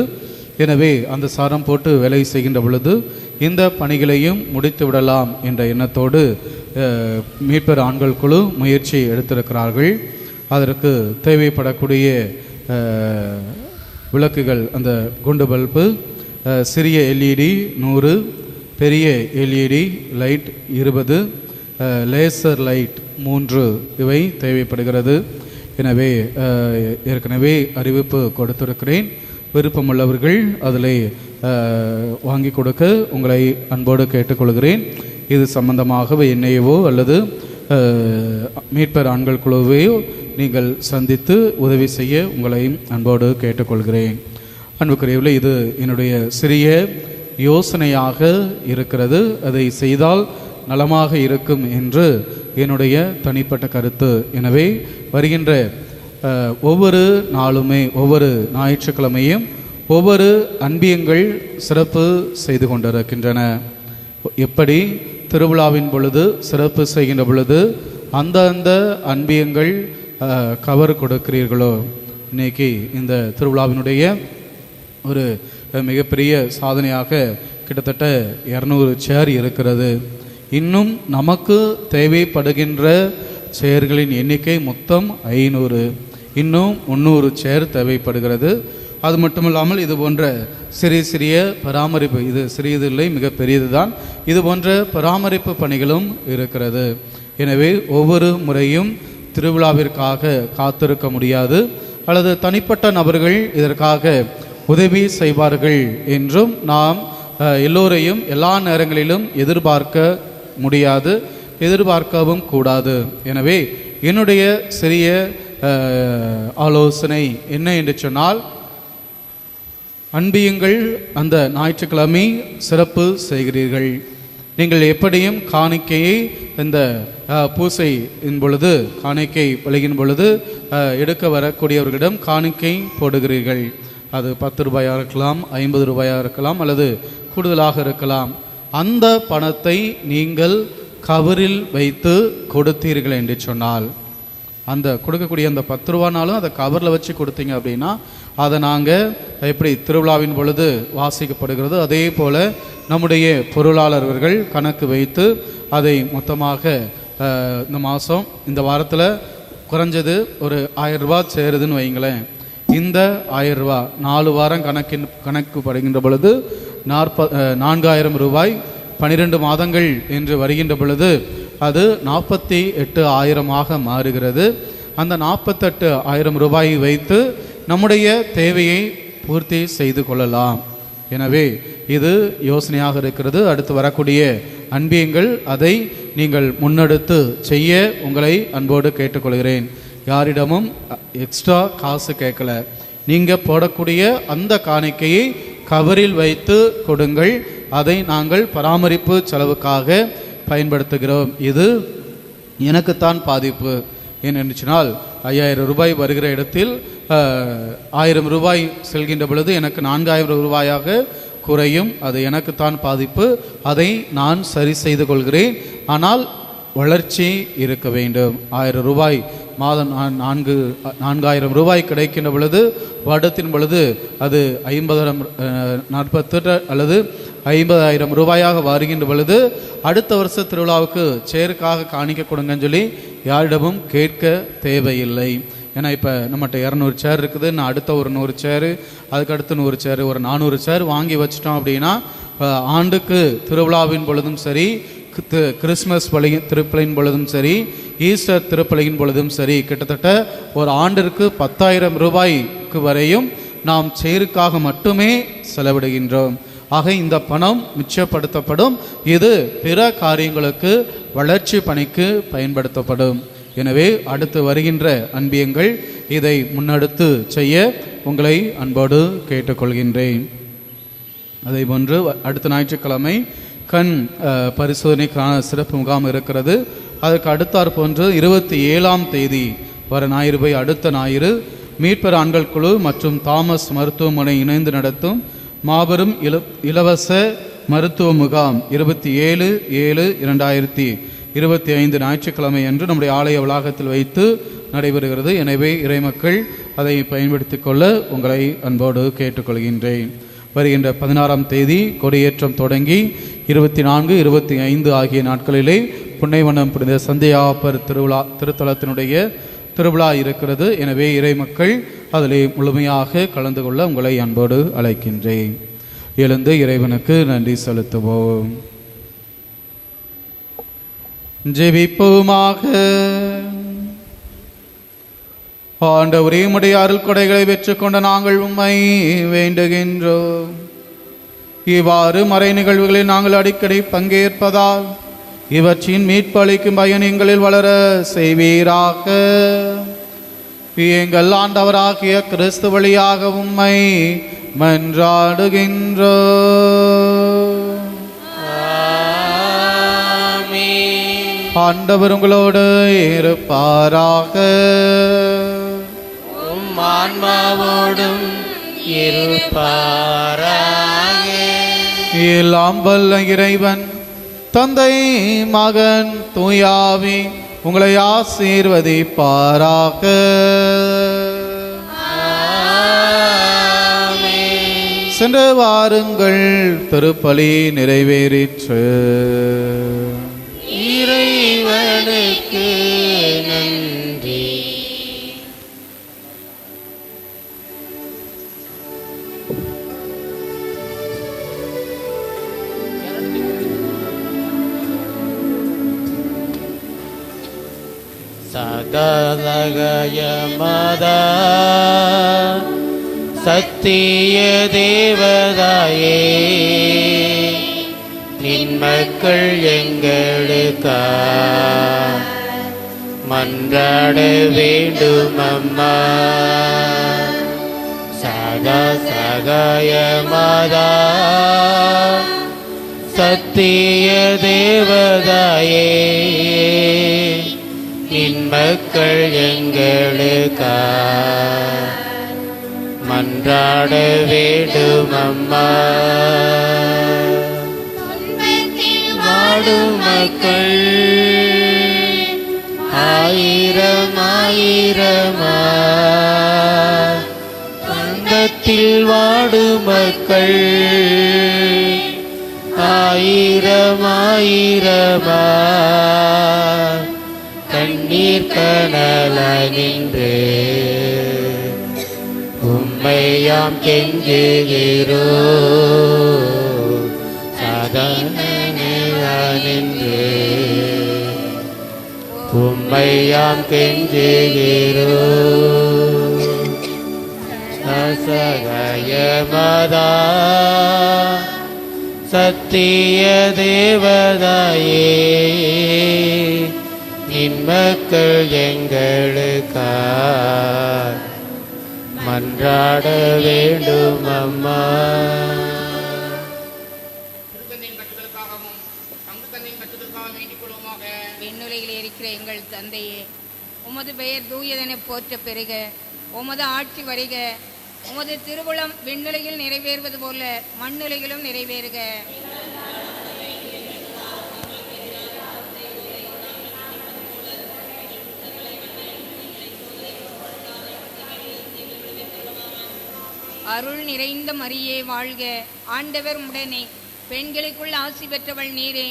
எனவே அந்த சாரம் போட்டு வேலை செய்கின்ற பொழுது இந்த பணிகளையும் முடித்து விடலாம் என்ற எண்ணத்தோடு மீட்பர் ஆண்கள் குழு முயற்சி எடுத்திருக்கிறார்கள். அதற்கு தேவைப்படக்கூடிய விளக்குகள் அந்த குண்டு பல்பு, சிறிய LED 100, பெரிய LED லைட் 20, லேசர் லைட் 3 இவை தேவைப்படுகிறது. எனவே ஏற்கனவே அறிவிப்பு கொடுத்திருக்கிறேன். விருப்பமுள்ளவர்கள் அதில் வாங்கி கொடுக்க உங்களை அன்போடு கேட்டுக்கொள்கிறேன். இது சம்பந்தமாகவே என்னையவோ அல்லது மீட்பர் ஆண்கள் குழுவையோ நீங்கள் சந்தித்து உதவி செய்ய உங்களையும் அன்போடு கேட்டுக்கொள்கிறேன். அன்புக்குரியவர்களே, இது என்னுடைய சிறிய யோசனையாக இருக்கிறது. அதை செய்தால் நலமாக இருக்கும் என்று என்னுடைய தனிப்பட்ட கருத்து. எனவே வருகின்ற ஒவ்வொரு நாளுமே ஒவ்வொரு ஞாயிற்றுக்கிழமையும் ஒவ்வொரு அன்பியங்கள் சிறப்பு செய்து கொண்டிருக்கின்றன. எப்படி திருவிழாவின் பொழுது சிறப்பு செய்கின்ற பொழுது அந்த அன்பியங்கள் கவர் கொடுக்கிறீர்களோ, இன்னைக்கு இந்த திருவிழாவினுடைய ஒரு மிகப்பெரிய சாதனையாக கிட்டத்தட்ட 200 சேர் இருக்கிறது. இன்னும் நமக்கு தேவைப்படுகின்ற சேர்களின் எண்ணிக்கை மொத்தம் 500. இன்னும் 300 சேர் தேவைப்படுகிறது. அது மட்டுமில்லாமல் இது போன்ற சிறிய சிறிய பராமரிப்பு, இது சிறியது இல்லை மிக பெரியது தான், இது போன்ற பராமரிப்பு பணிகளும் இருக்கிறது. எனவே ஒவ்வொரு முறையும் திருவிழாவிற்காக காத்திருக்க முடியாது, அல்லது தனிப்பட்ட நபர்கள் இதற்காக உதவி செய்வார்கள் என்றும் நாம் எல்லோரையும் எல்லா நேரங்களிலும் எதிர்பார்க்க முடியாது, எதிர்பார்க்கவும் கூடாது. எனவே என்னுடைய சிறிய ஆலோசனை என்ன என்று சொன்னால், அன்பியுங்கள் அந்த ஞாயிற்றுக்கிழமை சிறப்பு செய்கிறீர்கள். நீங்கள் எப்படியும் காணிக்கையை இந்த பூசையின் பொழுது காணிக்கை பழகின் பொழுது எடுக்க வரக்கூடியவர்களிடம் காணிக்கை போடுகிறீர்கள். அது 10 ரூபாயாக இருக்கலாம், 50 ரூபாயாக இருக்கலாம், அல்லது கூடுதலாக இருக்கலாம். அந்த பணத்தை நீங்கள் கவரில் வைத்து கொடுத்தீர்கள் என்று சொன்னால், அந்த கொடுக்கக்கூடிய அந்த 10 ரூபானாலும் அதை கவரில் வச்சு கொடுத்தீங்க அப்படின்னா அதை நாங்கள் எப்படி திருவிழாவின் பொழுது வாசிக்கப்படுகிறது அதே போல் நம்முடைய பொருளாளர்கள் கணக்கு வைத்து அதை மொத்தமாக இந்த மாதம் இந்த வாரத்தில் குறைஞ்சது ஒரு 1000 ரூபா சேருதுன்னு வைங்களேன். இந்த 1000 ரூபா 4 வாரம் கணக்கு படுகின்ற பொழுது 4000 ரூபாய் 12 மாதங்கள் என்று வருகின்ற பொழுது அது 48,000 மாறுகிறது. அந்த 48,000 ரூபாயை வைத்து நம்முடைய தேவையை பூர்த்தி செய்து கொள்ளலாம். எனவே இது யோசனையாக இருக்கிறது. அடுத்து வரக்கூடிய அன்பியங்கள் அதை நீங்கள் முன்னெடுத்து செய்ய உங்களை அன்போடு கேட்டுக்கொள்கிறேன். யாரிடமும் எக்ஸ்ட்ரா காசு கேட்கல. நீங்கள் போடக்கூடிய அந்த காணிக்கையை கவரில் வைத்து கொடுங்கள். அதை நாங்கள் பராமரிப்பு செலவுக்காக பயன்படுத்துகிறோம். இது எனக்குத்தான் பாதிப்பு. ஏன்னு சொன்னால் 5000 ரூபாய் வருகிற இடத்தில் 1000 ரூபாய் செல்கின்ற பொழுது எனக்கு 4000 ரூபாயாக குறையும். அது எனக்குத்தான் பாதிப்பு. அதை நான் சரி செய்து கொள்கிறேன். ஆனால் வளர்ச்சி இருக்க வேண்டும். 1000 ரூபாய் மாதம் 4000 ரூபாய் கிடைக்கின்ற பொழுது வருடத்தின் பொழுது அது 48 அல்லது 50,000 ரூபாயாக வருகின்ற பொழுது அடுத்த வருஷ திருவிழாவுக்கு சேருக்காக காணிக்க கொடுங்கன்னு சொல்லி யாரிடமும் கேட்க தேவையில்லை. ஏன்னா இப்போ நம்மகிட்ட 200 சேர் இருக்குது. நான் அடுத்த ஒரு 100 சேரு, அதுக்கடுத்து 100 சேரு, ஒரு 400 சேர் வாங்கி வச்சிட்டோம் அப்படின்னா ஆண்டுக்கு திருவிழாவின் பொழுதும் சரி, கிறிஸ்மஸ் திருப்பலியின் பொழுதும் சரி, ஈஸ்டர் திருப்பலியின் பொழுதும் சரி, கிட்டத்தட்ட ஒரு ஆண்டிற்கு 10,000 ரூபாய்க்கு வரையும் நாம் சேருக்காக மட்டுமே செலவிடுகின்றோம். ஆக இந்த பணம் மிச்சப்படுத்தப்படும். இது பிற காரியங்களுக்கு வளர்ச்சி பணிக்கு பயன்படுத்தப்படும். எனவே அடுத்து வருகின்ற அன்பியங்கள் இதை முன்னெடுத்து செய்ய உங்களை அன்போடு கேட்டுக்கொள்கின்றேன். அதே போன்று அடுத்த ஞாயிற்றுக்கிழமை கண் பரிசோதனைக்கான சிறப்பு முகாம் இருக்கிறது. அதற்கு அடுத்தாற் போன்று 27ஆம் தேதி வர ஞாயிறு போய் அடுத்த ஞாயிறு மீட்பர் ஆண்கள் குழு மற்றும் தாமஸ் மருத்துவமனை இணைந்து நடத்தும் மாபெரும் இலவச மருத்துவ முகாம் 27/7/2025 ஞாயிற்றுக்கிழமை அன்று நம்முடைய ஆலய வளாகத்தில் வைத்து நடைபெறுகிறது. எனவே இறைமக்கள் அதை பயன்படுத்தி கொள்ள உங்களை அன்போடு கேட்டுக்கொள்கின்றேன். வருகின்ற 16ஆம் தேதி கொடியேற்றம் தொடங்கி 24, 25 ஆகிய நாட்களிலே புன்னைவனம் புனித சந்தியாப்பர் திருத்தலத்தினுடைய திருவிழா இருக்கிறது. எனவே இறைமக்கள் அதிலே முழுமையாக கலந்து கொள்ள உங்களை அன்போடு அழைக்கின்றேன். எழுந்து இறைவனுக்கு நன்றி செலுத்துவோம். ஜெபிப்போமாக. ஆண்டவரே, உம்முடைய அருள் கொடைகளை பெற்றுக்கொண்ட நாங்கள் உம்மை வேண்டுகின்றோம். இவ்வாறு மறை நிகழ்வுகளில் நாங்கள் அடிக்கடி பங்கேற்பதால் இவற்றின் மீட்பு அளிக்கும் பயன் எங்களில் வளர செய்வீராக. எங்கள் ஆண்டவராகிய கிறிஸ்து வழியாக உம்மை மன்றாடுகின்றோம். ஆண்டவர் உங்களோடு இருப்பாராக. ஆன்மாவோடும் இருப்பாராக. எல்லாம் வல்ல இறைவன் தந்தை, மகன், தூயாவி உங்களை ஆசீர்வதிப்பாராக. சென்று வாருங்கள், திருப்பலி நிறைவேறிற்று. இறைவனுக்கு நன்றி. சகலகயமதா சத்திய தேவதாயே, நின் மக்கள் எங்களுக்கா மன்றாட வேண்டும் அம்மா. சகயமதா சத்திய தேவதாயே, நின் மக்கள் எங்களுக்கா மன்றாட வேண்டும் அம்மா. வாடும் மக்கள் 1000 துன்பத்தில் வாடும் மக்கள் ஆயிரமாயிரமா கண்ணீர் கனலாய் நின்று உம்மையாம் கெஞ்சுகிறோ சாதாரண நின்று உம்மையாம் கெஞ்சுகிறோ அசகாயமதா சத்திய தேவதாயே இன்மக்கள் எங்களுக்காய் மன்றாட வேண்டும் அம்மா. விண்ணுலகில் இருக்கிற எங்கள் தந்தையே, உமது பெயர் தூயதென போற்ற பெருக, உமது ஆட்சி வருக, உமது திருவுளம் விண்ணுலகில் நிறைவேறுவது போல மண்ணுலகிலும் நிறைவேறுக. அருள் நிறைந்த மரியே வாழ்க, ஆண்டவர் உடனே, பெண்களுக்குள் ஆசி பெற்றவள் நீரே,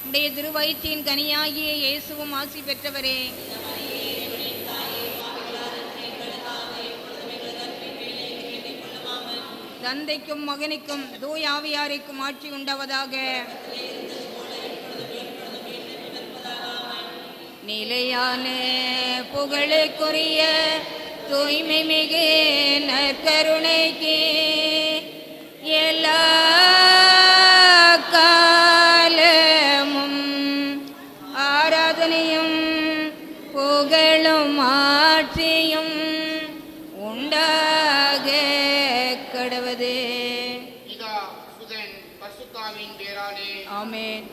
உடைய திருவயிற்றின் கனியாகிய இயேசுவும் ஆசி பெற்றவரே. தந்தைக்கும் மகனுக்கும் தூய ஆவியாருக்கும் ஆட்சி உண்டாவதாக. நிலையான புகழுக்குரிய தூய்மை மிகு நற்கருணைக்கு எல்லா காலமும் ஆராதனையும் புகழும் ஆட்சியும் உண்டாக கடவது. பிதா, சுதன், பரிசுத்தாவின் பேராலே ஆமென்.